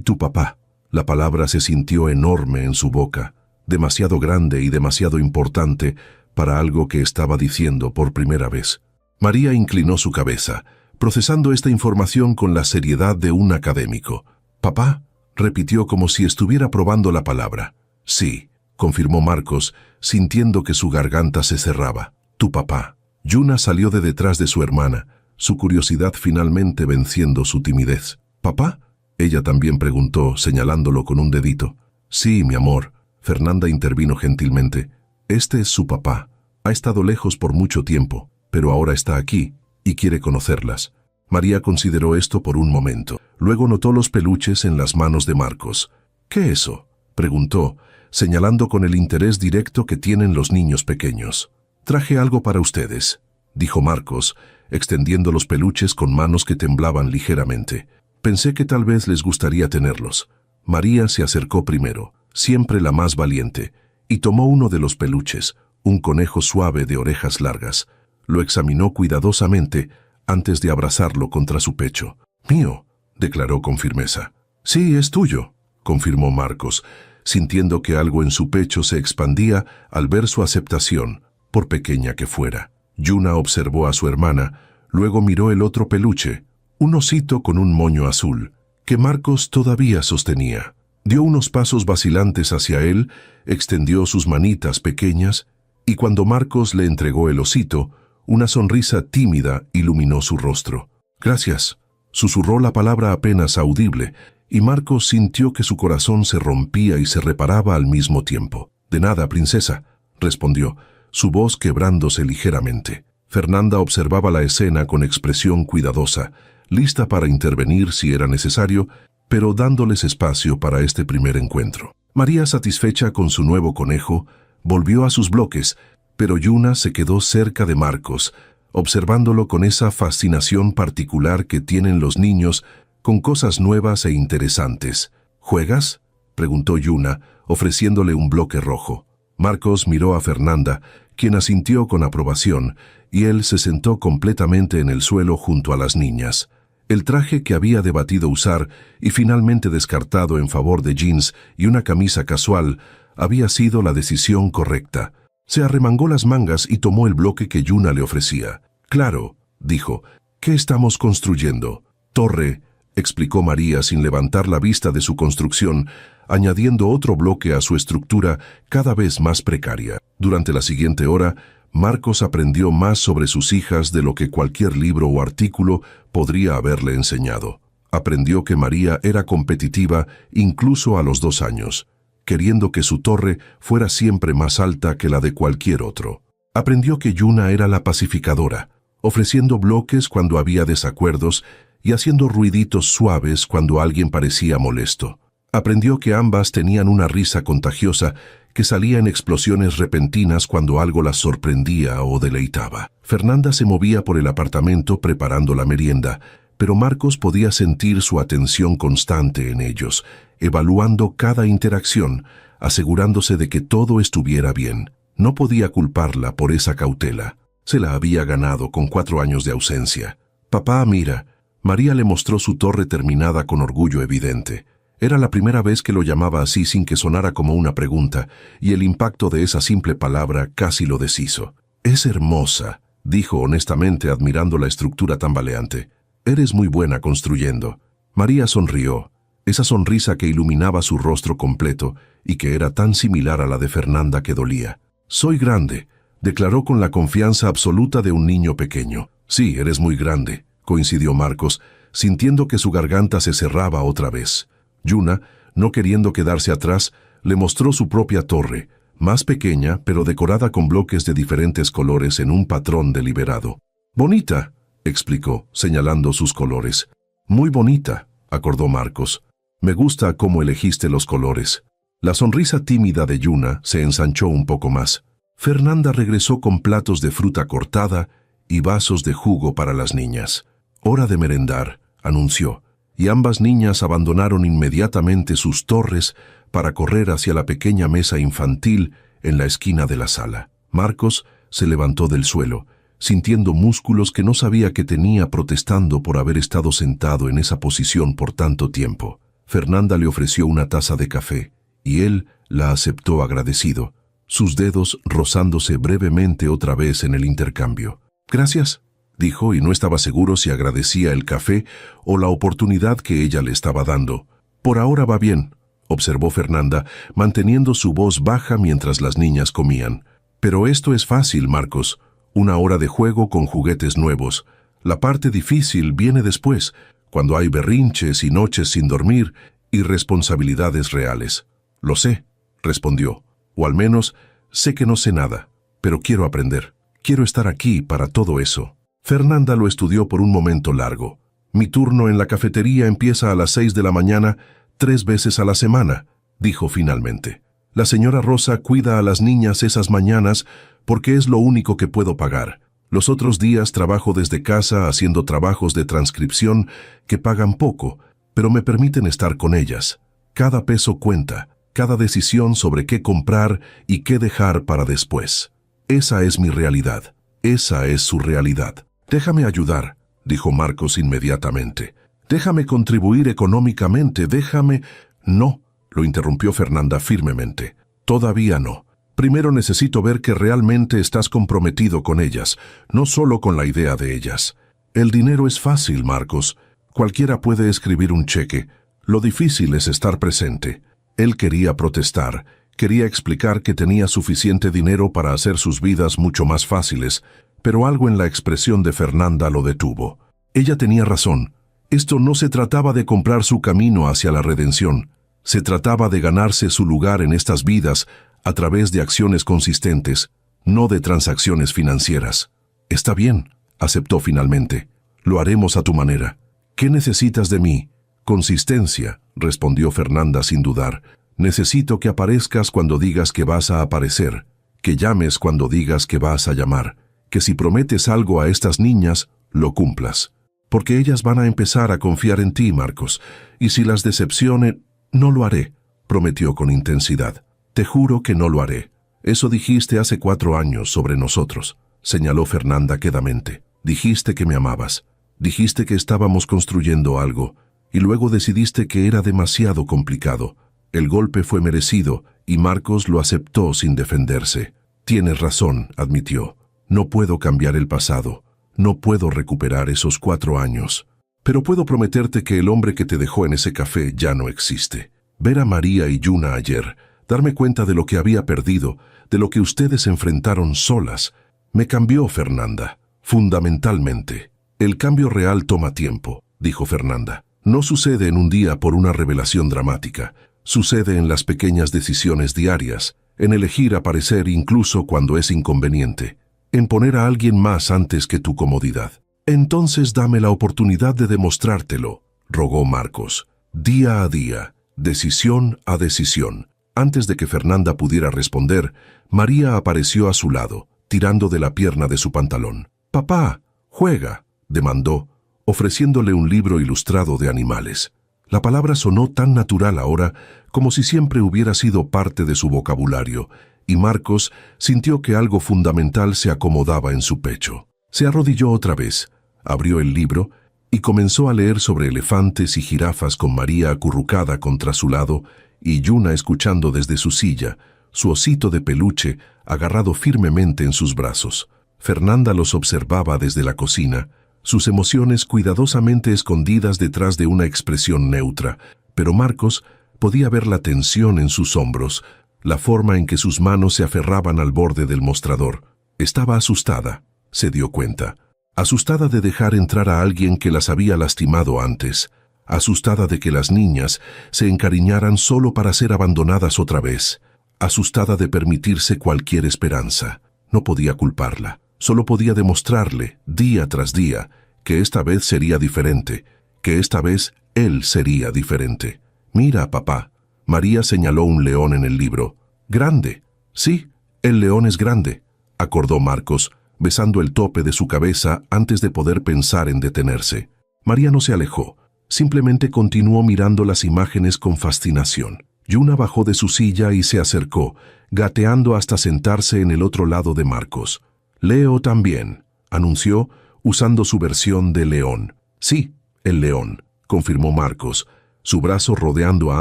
tu papá». La palabra se sintió enorme en su boca, demasiado grande y demasiado importante para algo que estaba diciendo por primera vez. María inclinó su cabeza, procesando esta información con la seriedad de un académico. «¿Papá?», repitió como si estuviera probando la palabra. «Sí», confirmó Marcos, sintiendo que su garganta se cerraba. «Tu papá». Yuna salió de detrás de su hermana, su curiosidad finalmente venciendo su timidez. «¿Papá?», ella también preguntó, señalándolo con un dedito. «Sí, mi amor», Fernanda intervino gentilmente. «Este es su papá. Ha estado lejos por mucho tiempo, pero ahora está aquí y quiere conocerlas». María consideró esto por un momento. Luego notó los peluches en las manos de Marcos. «¿Qué es eso?», preguntó, señalando con el interés directo que tienen los niños pequeños. «Traje algo para ustedes», dijo Marcos, extendiendo los peluches con manos que temblaban ligeramente. «Pensé que tal vez les gustaría tenerlos». María se acercó primero, siempre la más valiente, y tomó uno de los peluches, un conejo suave de orejas largas. Lo examinó cuidadosamente antes de abrazarlo contra su pecho. «Mío», declaró con firmeza. «Sí, es tuyo», confirmó Marcos, sintiendo que algo en su pecho se expandía al ver su aceptación, por pequeña que fuera. Yuna observó a su hermana, luego miró el otro peluche, un osito con un moño azul, que Marcos todavía sostenía. Dio unos pasos vacilantes hacia él, extendió sus manitas pequeñas, y cuando Marcos le entregó el osito, una sonrisa tímida iluminó su rostro. «Gracias», susurró la palabra apenas audible, y Marcos sintió que su corazón se rompía y se reparaba al mismo tiempo. «De nada, princesa», respondió, su voz quebrándose ligeramente. Fernanda observaba la escena con expresión cuidadosa, lista para intervenir si era necesario, pero dándoles espacio para este primer encuentro. María, satisfecha con su nuevo conejo, volvió a sus bloques, pero Yuna se quedó cerca de Marcos, observándolo con esa fascinación particular que tienen los niños con cosas nuevas e interesantes. «¿Juegas?», preguntó Yuna, ofreciéndole un bloque rojo. Marcos miró a Fernanda, quien asintió con aprobación, y él se sentó completamente en el suelo junto a las niñas. El traje que había debatido usar y finalmente descartado en favor de jeans y una camisa casual había sido la decisión correcta. Se arremangó las mangas y tomó el bloque que Yuna le ofrecía. «Claro», dijo, «¿qué estamos construyendo?» «Torre», explicó María sin levantar la vista de su construcción, añadiendo otro bloque a su estructura cada vez más precaria. Durante la siguiente hora, Marcos aprendió más sobre sus hijas de lo que cualquier libro o artículo podría haberle enseñado. Aprendió que María era competitiva incluso a los 2 años, queriendo que su torre fuera siempre más alta que la de cualquier otro. Aprendió que Yuna era la pacificadora, ofreciendo bloques cuando había desacuerdos y haciendo ruiditos suaves cuando alguien parecía molesto. Aprendió que ambas tenían una risa contagiosa que salía en explosiones repentinas cuando algo las sorprendía o deleitaba. Fernanda se movía por el apartamento preparando la merienda, pero Marcos podía sentir su atención constante en ellos, evaluando cada interacción, asegurándose de que todo estuviera bien. No podía culparla por esa cautela. Se la había ganado con 4 años de ausencia. «Papá, mira». María le mostró su torre terminada con orgullo evidente. Era la primera vez que lo llamaba así sin que sonara como una pregunta, y el impacto de esa simple palabra casi lo deshizo. «Es hermosa», dijo honestamente admirando la estructura tambaleante. «Eres muy buena construyendo». María sonrió, esa sonrisa que iluminaba su rostro completo y que era tan similar a la de Fernanda que dolía. «Soy grande», declaró con la confianza absoluta de un niño pequeño. «Sí, eres muy grande», coincidió Marcos, sintiendo que su garganta se cerraba otra vez. Yuna, no queriendo quedarse atrás, le mostró su propia torre, más pequeña pero decorada con bloques de diferentes colores en un patrón deliberado. «Bonita», explicó, señalando sus colores. «Muy bonita», acordó Marcos. «Me gusta cómo elegiste los colores». La sonrisa tímida de Yuna se ensanchó un poco más. Fernanda regresó con platos de fruta cortada y vasos de jugo para las niñas. «Hora de merendar», anunció, y ambas niñas abandonaron inmediatamente sus torres para correr hacia la pequeña mesa infantil en la esquina de la sala. Marcos se levantó del suelo, sintiendo músculos que no sabía que tenía protestando por haber estado sentado en esa posición por tanto tiempo. Fernanda le ofreció una taza de café, y él la aceptó agradecido, sus dedos rozándose brevemente otra vez en el intercambio. «Gracias», dijo, y no estaba seguro si agradecía el café o la oportunidad que ella le estaba dando. «Por ahora va bien», observó Fernanda, manteniendo su voz baja mientras las niñas comían. «Pero esto es fácil, Marcos. 1 hora de juego con juguetes nuevos. La parte difícil viene después, cuando hay berrinches y noches sin dormir y responsabilidades reales». «Lo sé», respondió, «o al menos sé que no sé nada, pero quiero aprender. Quiero estar aquí para todo eso». Fernanda lo estudió por un momento largo. «Mi turno en la cafetería empieza a las 6 de la mañana, 3 veces a la semana», dijo finalmente. «La señora Rosa cuida a las niñas esas mañanas porque es lo único que puedo pagar. Los otros días trabajo desde casa haciendo trabajos de transcripción que pagan poco, pero me permiten estar con ellas. Cada peso cuenta, cada decisión sobre qué comprar y qué dejar para después. Esa es mi realidad. Esa es su realidad». «Déjame ayudar», dijo Marcos inmediatamente. «Déjame contribuir económicamente, déjame...» «No», lo interrumpió Fernanda firmemente. «Todavía no. Primero necesito ver que realmente estás comprometido con ellas, no solo con la idea de ellas. El dinero es fácil, Marcos. Cualquiera puede escribir un cheque. Lo difícil es estar presente». Él quería protestar, quería explicar que tenía suficiente dinero para hacer sus vidas mucho más fáciles, pero algo en la expresión de Fernanda lo detuvo. Ella tenía razón. Esto no se trataba de comprar su camino hacia la redención. Se trataba de ganarse su lugar en estas vidas a través de acciones consistentes, no de transacciones financieras. «Está bien», aceptó finalmente. «Lo haremos a tu manera». «¿Qué necesitas de mí?» «Consistencia», respondió Fernanda sin dudar. «Necesito que aparezcas cuando digas que vas a aparecer, que llames cuando digas que vas a llamar, que si prometes algo a estas niñas, lo cumplas. Porque ellas van a empezar a confiar en ti, Marcos, y si las decepcione, no lo haré», prometió con intensidad. «Te juro que no lo haré. Eso dijiste hace 4 años sobre nosotros», señaló Fernanda quedamente. «Dijiste que me amabas. Dijiste que estábamos construyendo algo, y luego decidiste que era demasiado complicado. El golpe fue merecido, y Marcos lo aceptó sin defenderse. Tienes razón, admitió. No puedo cambiar el pasado. No puedo recuperar esos 4 años. Pero puedo prometerte que el hombre que te dejó en ese café ya no existe. Ver a María y Yuna ayer, darme cuenta de lo que había perdido, de lo que ustedes enfrentaron solas, me cambió, Fernanda, fundamentalmente. El cambio real toma tiempo, dijo Fernanda. No sucede en un día por una revelación dramática. Sucede en las pequeñas decisiones diarias, en elegir aparecer incluso cuando es inconveniente, en poner a alguien más antes que tu comodidad. Entonces dame la oportunidad de demostrártelo, rogó Marcos, día a día, decisión a decisión. Antes de que Fernanda pudiera responder, María apareció a su lado, tirando de la pierna de su pantalón. «Papá, juega», demandó, ofreciéndole un libro ilustrado de animales. La palabra sonó tan natural ahora como si siempre hubiera sido parte de su vocabulario, y Marcos sintió que algo fundamental se acomodaba en su pecho. Se arrodilló otra vez, abrió el libro y comenzó a leer sobre elefantes y jirafas con María acurrucada contra su lado y Yuna escuchando desde su silla, su osito de peluche agarrado firmemente en sus brazos. Fernanda los observaba desde la cocina, sus emociones cuidadosamente escondidas detrás de una expresión neutra, pero Marcos podía ver la tensión en sus hombros, la forma en que sus manos se aferraban al borde del mostrador. Estaba asustada, se dio cuenta. Asustada de dejar entrar a alguien que las había lastimado antes. Asustada de que las niñas se encariñaran solo para ser abandonadas otra vez. Asustada de permitirse cualquier esperanza. No podía culparla. Solo podía demostrarle, día tras día, que esta vez sería diferente, que esta vez él sería diferente. «Mira, papá». María señaló un león en el libro. «Grande». «Sí, el león es grande», acordó Marcos, besando el tope de su cabeza antes de poder pensar en detenerse. María no se alejó, simplemente continuó mirando las imágenes con fascinación. Yuna bajó de su silla y se acercó, gateando hasta sentarse en el otro lado de Marcos. «Leo también», anunció, usando su versión de león. «Sí, el león», confirmó Marcos, su brazo rodeando a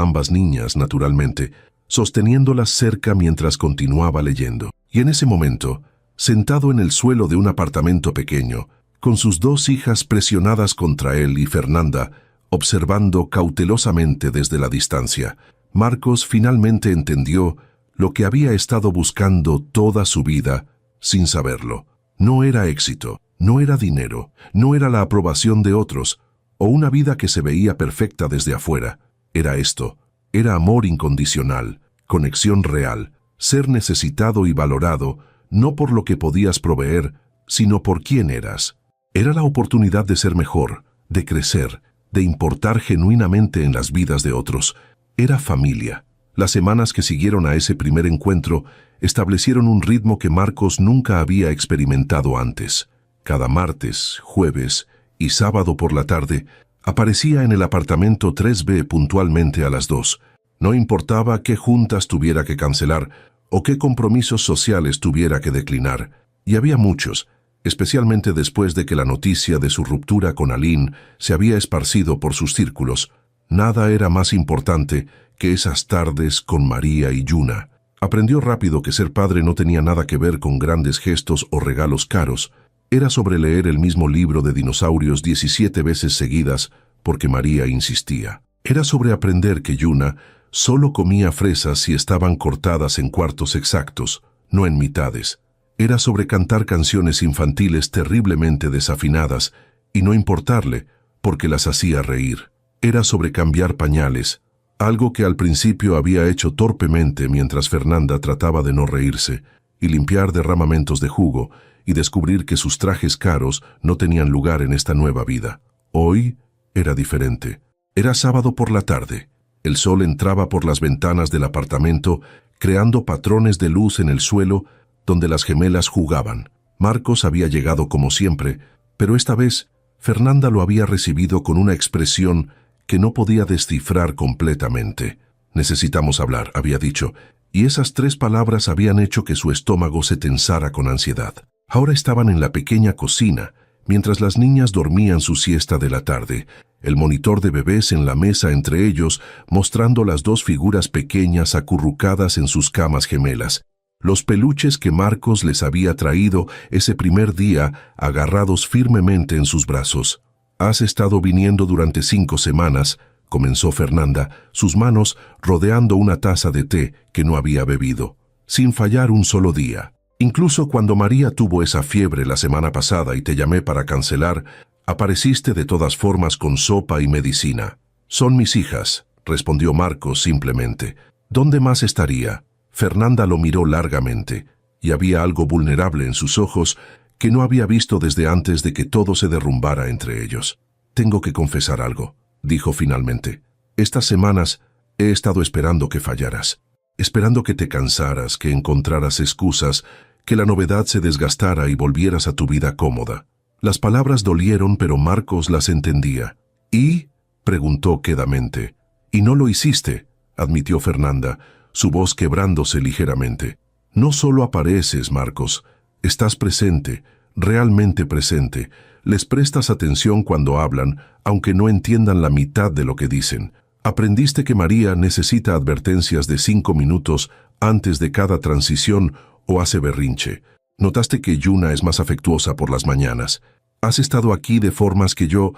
ambas niñas, naturalmente, sosteniéndolas cerca mientras continuaba leyendo. Y en ese momento, sentado en el suelo de un apartamento pequeño, con sus 2 hijas presionadas contra él y Fernanda, observando cautelosamente desde la distancia, Marcos finalmente entendió lo que había estado buscando toda su vida, sin saberlo. No era éxito, no era dinero, no era la aprobación de otros, o una vida que se veía perfecta desde afuera. Era esto, era amor incondicional, conexión real, ser necesitado y valorado, no por lo que podías proveer, sino por quién eras. Era la oportunidad de ser mejor, de crecer, de importar genuinamente en las vidas de otros. Era familia. Las semanas que siguieron a ese primer encuentro establecieron un ritmo que Marcos nunca había experimentado antes. Cada martes, jueves y sábado por la tarde aparecía en el apartamento 3B puntualmente a las 2. No importaba qué juntas tuviera que cancelar o qué compromisos sociales tuviera que declinar. Y había muchos, especialmente después de que la noticia de su ruptura con Aline se había esparcido por sus círculos. Nada era más importante que esas tardes con María y Yuna. Aprendió rápido que ser padre no tenía nada que ver con grandes gestos o regalos caros. Era sobre leer el mismo libro de dinosaurios 17 veces seguidas porque María insistía. Era sobre aprender que Yuna solo comía fresas si estaban cortadas en cuartos exactos, no en mitades. Era sobre cantar canciones infantiles terriblemente desafinadas y no importarle porque las hacía reír. Era sobre cambiar pañales, algo que al principio había hecho torpemente mientras Fernanda trataba de no reírse, y limpiar derramamientos de jugo y descubrir que sus trajes caros no tenían lugar en esta nueva vida. Hoy era diferente. Era sábado por la tarde. El sol entraba por las ventanas del apartamento, creando patrones de luz en el suelo donde las gemelas jugaban. Marcos había llegado como siempre, pero esta vez Fernanda lo había recibido con una expresión que no podía descifrar completamente. «Necesitamos hablar», había dicho, y esas 3 palabras habían hecho que su estómago se tensara con ansiedad. Ahora estaban en la pequeña cocina, Mientras las niñas dormían su siesta de la tarde, el monitor de bebés en la mesa entre ellos, mostrando las dos figuras pequeñas acurrucadas en sus camas gemelas, los peluches que Marcos les había traído ese primer día agarrados firmemente en sus brazos. «Has estado viniendo durante 5 semanas», comenzó Fernanda, sus manos rodeando una taza de té que no había bebido, sin fallar un solo día. «Incluso cuando María tuvo esa fiebre la semana pasada y te llamé para cancelar, apareciste de todas formas con sopa y medicina». «Son mis hijas», respondió Marcos simplemente. «¿Dónde más estaría?». Fernanda lo miró largamente, y había algo vulnerable en sus ojos que no había visto desde antes de que todo se derrumbara entre ellos. «Tengo que confesar algo», dijo finalmente. «Estas semanas he estado esperando que fallaras, esperando que te cansaras, que encontraras excusas, que la novedad se desgastara y volvieras a tu vida cómoda». Las palabras dolieron, pero Marcos las entendía. «¿Y?», preguntó quedamente. «Y no lo hiciste», admitió Fernanda, su voz quebrándose ligeramente. «No solo apareces, Marcos, estás presente, realmente presente. Les prestas atención cuando hablan, aunque no entiendan la mitad de lo que dicen. Aprendiste que María necesita advertencias de 5 minutos antes de cada transición o hace berrinche. Notaste que Yuna es más afectuosa por las mañanas. Has estado aquí de formas que yo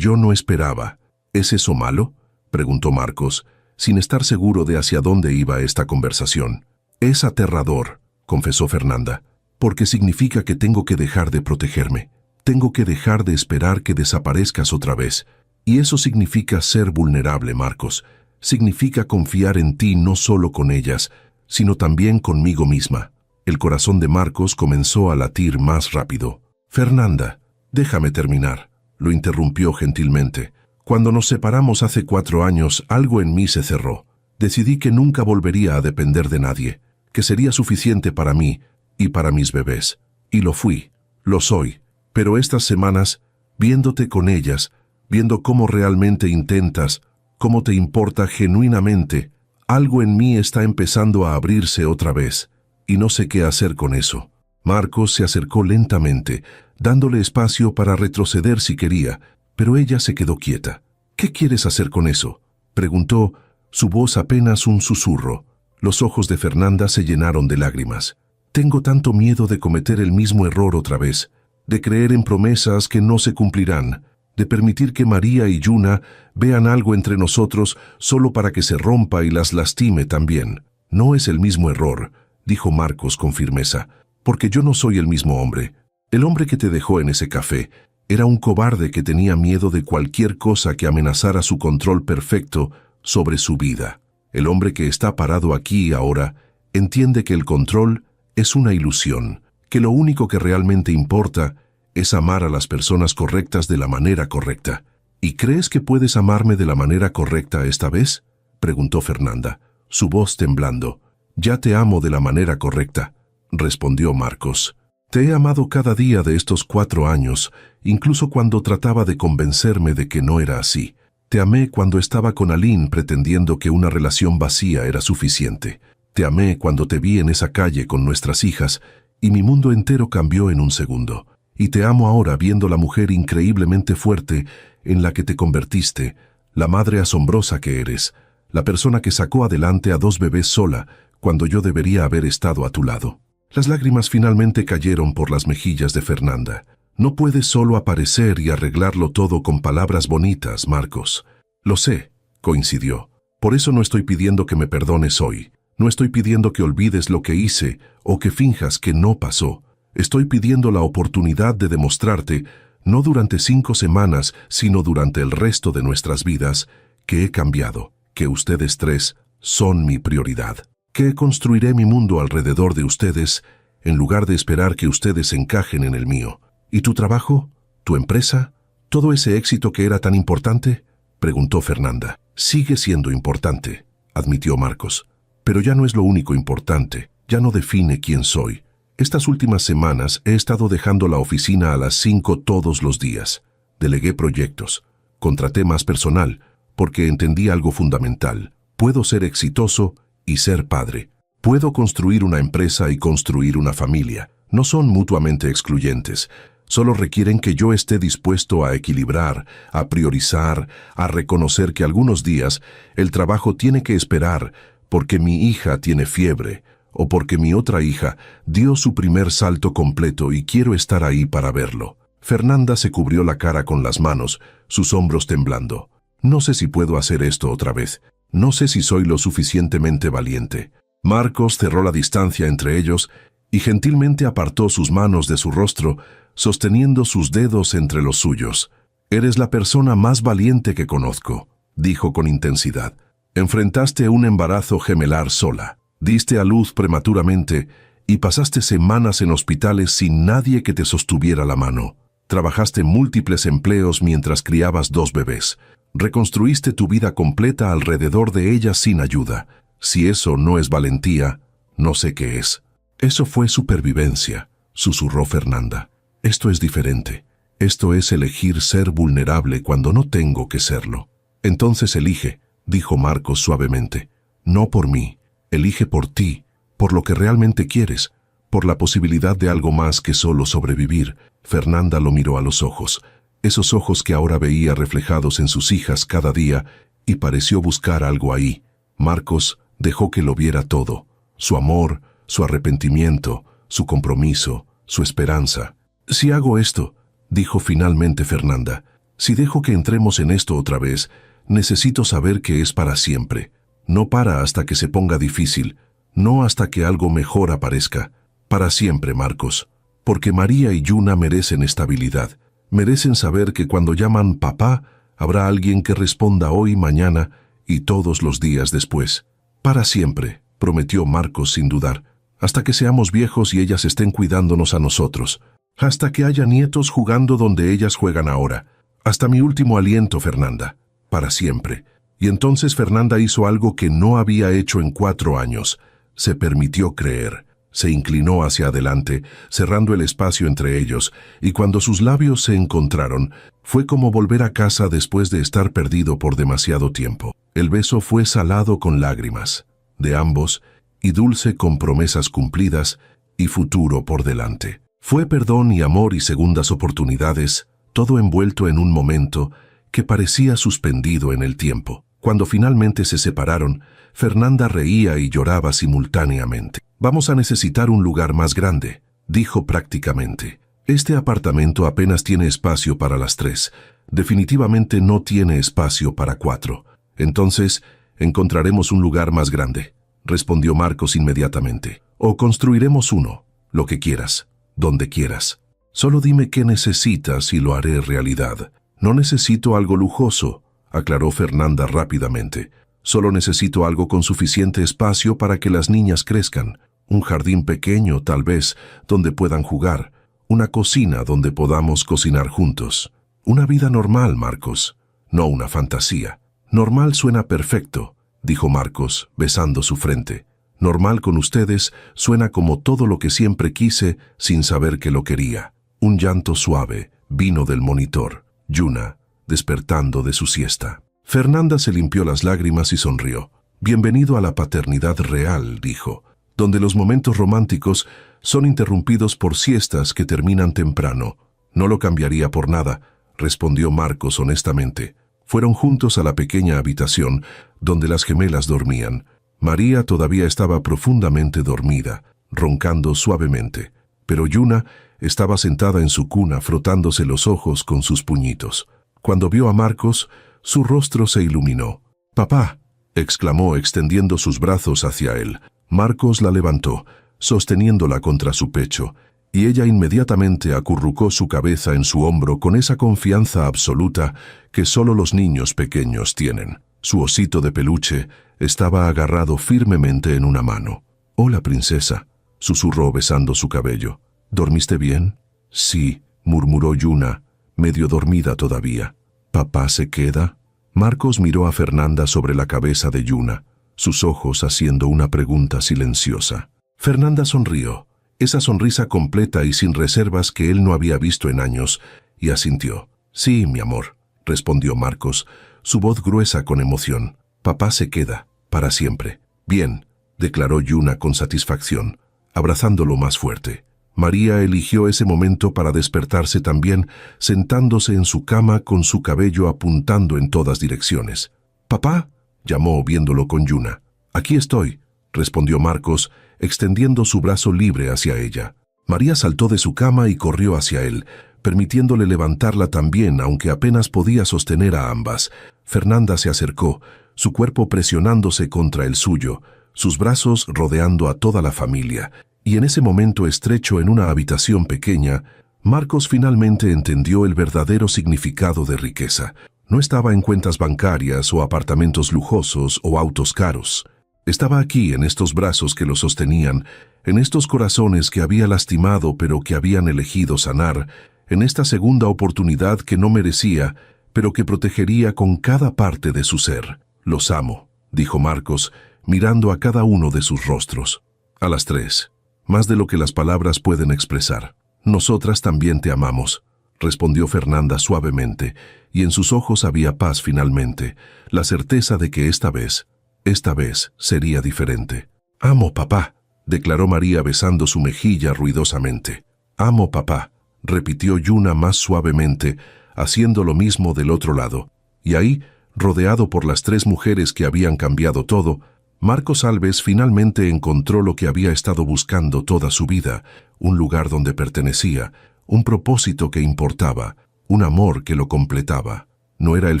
no esperaba. ¿Es eso malo?», preguntó Marcos, sin estar seguro de hacia dónde iba esta conversación. «Es aterrador», confesó Fernanda, «porque significa que tengo que dejar de protegerme. Tengo que dejar de esperar que desaparezcas otra vez. Y eso significa ser vulnerable, Marcos. Significa confiar en ti no solo con ellas, sino también conmigo misma». El corazón de Marcos comenzó a latir más rápido. «Fernanda, déjame terminar», lo interrumpió gentilmente. «Cuando nos separamos hace 4 años, algo en mí se cerró. Decidí que nunca volvería a depender de nadie, que sería suficiente para mí y para mis bebés. Y lo fui, lo soy. Pero estas semanas, viéndote con ellas, viendo cómo realmente intentas, cómo te importa genuinamente, algo en mí está empezando a abrirse otra vez, y no sé qué hacer con eso». Marcos se acercó lentamente, dándole espacio para retroceder si quería, pero ella se quedó quieta. «¿Qué quieres hacer con eso?», preguntó, su voz apenas un susurro. Los ojos de Fernanda se llenaron de lágrimas. «Tengo tanto miedo de cometer el mismo error otra vez, de creer en promesas que no se cumplirán, de permitir que María y Yuna vean algo entre nosotros solo para que se rompa y las lastime también». «No es el mismo error», dijo Marcos con firmeza, «porque yo no soy el mismo hombre. El hombre que te dejó en ese café era un cobarde que tenía miedo de cualquier cosa que amenazara su control perfecto sobre su vida. El hombre que está parado aquí ahora entiende que el control es una ilusión, que lo único que realmente importa es amar a las personas correctas de la manera correcta». «¿Y crees que puedes amarme de la manera correcta esta vez?», preguntó Fernanda, su voz temblando. «Ya te amo de la manera correcta», respondió Marcos. «Te he amado cada día de estos 4 años, incluso cuando trataba de convencerme de que no era así. Te amé cuando estaba con Aline pretendiendo que una relación vacía era suficiente. Te amé cuando te vi en esa calle con nuestras hijas y mi mundo entero cambió en un segundo. Y te amo ahora viendo la mujer increíblemente fuerte en la que te convertiste, la madre asombrosa que eres, la persona que sacó adelante a 2 bebés sola cuando yo debería haber estado a tu lado». Las lágrimas finalmente cayeron por las mejillas de Fernanda. «No puedes solo aparecer y arreglarlo todo con palabras bonitas, Marcos». «Lo sé», coincidió. «Por eso no estoy pidiendo que me perdones hoy. No estoy pidiendo que olvides lo que hice o que finjas que no pasó. Estoy pidiendo la oportunidad de demostrarte, no durante 5 semanas, sino durante el resto de nuestras vidas, que he cambiado, que ustedes 3 son mi prioridad, que construiré mi mundo alrededor de ustedes en lugar de esperar que ustedes encajen en el mío». «¿Y tu trabajo? ¿Tu empresa? ¿Todo ese éxito que era tan importante?», preguntó Fernanda. «Sigue siendo importante», admitió Marcos. «Pero ya no es lo único importante, ya no define quién soy. Estas últimas semanas he estado dejando la oficina a las 5 todos los días. Delegué proyectos, contraté más personal, porque entendí algo fundamental. Puedo ser exitoso y ser padre. Puedo construir una empresa y construir una familia. No son mutuamente excluyentes. Solo requieren que yo esté dispuesto a equilibrar, a priorizar, a reconocer que algunos días el trabajo tiene que esperar porque mi hija tiene fiebre o porque mi otra hija dio su primer salto completo y quiero estar ahí para verlo. Fernanda se cubrió la cara con las manos, sus hombros temblando. No sé si puedo hacer esto otra vez. No sé si soy lo suficientemente valiente. Marcos cerró la distancia entre ellos y gentilmente apartó sus manos de su rostro, sosteniendo sus dedos entre los suyos. «Eres la persona más valiente que conozco», dijo con intensidad. «Enfrentaste un embarazo gemelar sola, diste a luz prematuramente y pasaste semanas en hospitales sin nadie que te sostuviera la mano. Trabajaste múltiples empleos mientras criabas 2 bebés. Reconstruiste tu vida completa alrededor de ellas sin ayuda. Si eso no es valentía, no sé qué es». «Eso fue supervivencia», susurró Fernanda. «Esto es diferente. Esto es elegir ser vulnerable cuando no tengo que serlo». «Entonces elige», dijo Marcos suavemente. «No por mí. Elige por ti, por lo que realmente quieres, por la posibilidad de algo más que solo sobrevivir». Fernanda lo miró a los ojos, esos ojos que ahora veía reflejados en sus hijas cada día, y pareció buscar algo ahí. Marcos dejó que lo viera todo, su amor, su arrepentimiento, su compromiso, su esperanza. «Si hago esto», dijo finalmente Fernanda, «si dejo que entremos en esto otra vez, necesito saber que es para siempre. No para hasta que se ponga difícil, no hasta que algo mejor aparezca. Para siempre, Marcos. Porque María y Yuna merecen estabilidad. Merecen saber que cuando llaman papá, habrá alguien que responda hoy, mañana y todos los días después. Para siempre», prometió Marcos sin dudar. «Hasta que seamos viejos y ellas estén cuidándonos a nosotros. Hasta que haya nietos jugando donde ellas juegan ahora. Hasta mi último aliento, Fernanda. Para siempre». Y entonces Fernanda hizo algo que no había hecho en 4 años. Se permitió creer. Se inclinó hacia adelante, cerrando el espacio entre ellos, y cuando sus labios se encontraron, fue como volver a casa después de estar perdido por demasiado tiempo. El beso fue salado con lágrimas, de ambos, y dulce con promesas cumplidas y futuro por delante. Fue perdón y amor y segundas oportunidades, todo envuelto en un momento que parecía suspendido en el tiempo. Cuando finalmente se separaron, Fernanda reía y lloraba simultáneamente. «Vamos a necesitar un lugar más grande», dijo prácticamente. «Este apartamento apenas tiene espacio para las 3. Definitivamente no tiene espacio para 4. Entonces, encontraremos un lugar más grande», respondió Marcos inmediatamente. «O construiremos uno, lo que quieras, donde quieras. Solo dime qué necesitas y lo haré realidad». «No necesito algo lujoso», aclaró Fernanda rápidamente. «Solo necesito algo con suficiente espacio para que las niñas crezcan. Un jardín pequeño, tal vez, donde puedan jugar. Una cocina donde podamos cocinar juntos. Una vida normal, Marcos, no una fantasía». «Normal suena perfecto», dijo Marcos, besando su frente. «Normal con ustedes suena como todo lo que siempre quise sin saber que lo quería». Un llanto suave vino del monitor. Yuna, despertando de su siesta. Fernanda se limpió las lágrimas y sonrió. «Bienvenido a la paternidad real», dijo, «donde los momentos románticos son interrumpidos por siestas que terminan temprano». «No lo cambiaría por nada», respondió Marcos honestamente. Fueron juntos a la pequeña habitación donde las gemelas dormían. María todavía estaba profundamente dormida, roncando suavemente, pero Yuna estaba sentada en su cuna frotándose los ojos con sus puñitos. Cuando vio a Marcos, su rostro se iluminó. «Papá», exclamó extendiendo sus brazos hacia él. Marcos la levantó, sosteniéndola contra su pecho, y ella inmediatamente acurrucó su cabeza en su hombro con esa confianza absoluta que solo los niños pequeños tienen. Su osito de peluche estaba agarrado firmemente en una mano. «Hola, princesa», susurró besando su cabello. «¿Dormiste bien?» «Sí», murmuró Yuna, medio dormida todavía. «¿Papá se queda?» Marcos miró a Fernanda sobre la cabeza de Yuna, sus ojos haciendo una pregunta silenciosa. Fernanda sonrió, esa sonrisa completa y sin reservas que él no había visto en años, y asintió. «Sí, mi amor», respondió Marcos, su voz gruesa con emoción. «Papá se queda, para siempre». «Bien», declaró Yuna con satisfacción, abrazándolo más fuerte. María eligió ese momento para despertarse también, sentándose en su cama con su cabello apuntando en todas direcciones. «¿Papá?», llamó viéndolo con Yuna. «Aquí estoy», respondió Marcos, extendiendo su brazo libre hacia ella. María saltó de su cama y corrió hacia él, permitiéndole levantarla también, aunque apenas podía sostener a ambas. Fernanda se acercó, su cuerpo presionándose contra el suyo, sus brazos rodeando a toda la familia. Y en ese momento estrecho en una habitación pequeña, Marcos finalmente entendió el verdadero significado de riqueza. No estaba en cuentas bancarias o apartamentos lujosos o autos caros. Estaba aquí, en estos brazos que lo sostenían, en estos corazones que había lastimado pero que habían elegido sanar, en esta segunda oportunidad que no merecía, pero que protegería con cada parte de su ser. «Los amo», dijo Marcos, mirando a cada uno de sus rostros. «A las tres. Más de lo que las palabras pueden expresar. Nosotras también te amamos», respondió Fernanda suavemente, y en sus ojos había paz finalmente, la certeza de que esta vez sería diferente. «Amo, papá», declaró María besando su mejilla ruidosamente. «Amo, papá», repitió Yuna más suavemente, haciendo lo mismo del otro lado. Y ahí, rodeado por las tres mujeres que habían cambiado todo, Marcos Alves finalmente encontró lo que había estado buscando toda su vida, un lugar donde pertenecía, un propósito que importaba, un amor que lo completaba. No era el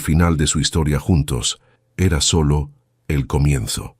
final de su historia juntos, era solo el comienzo.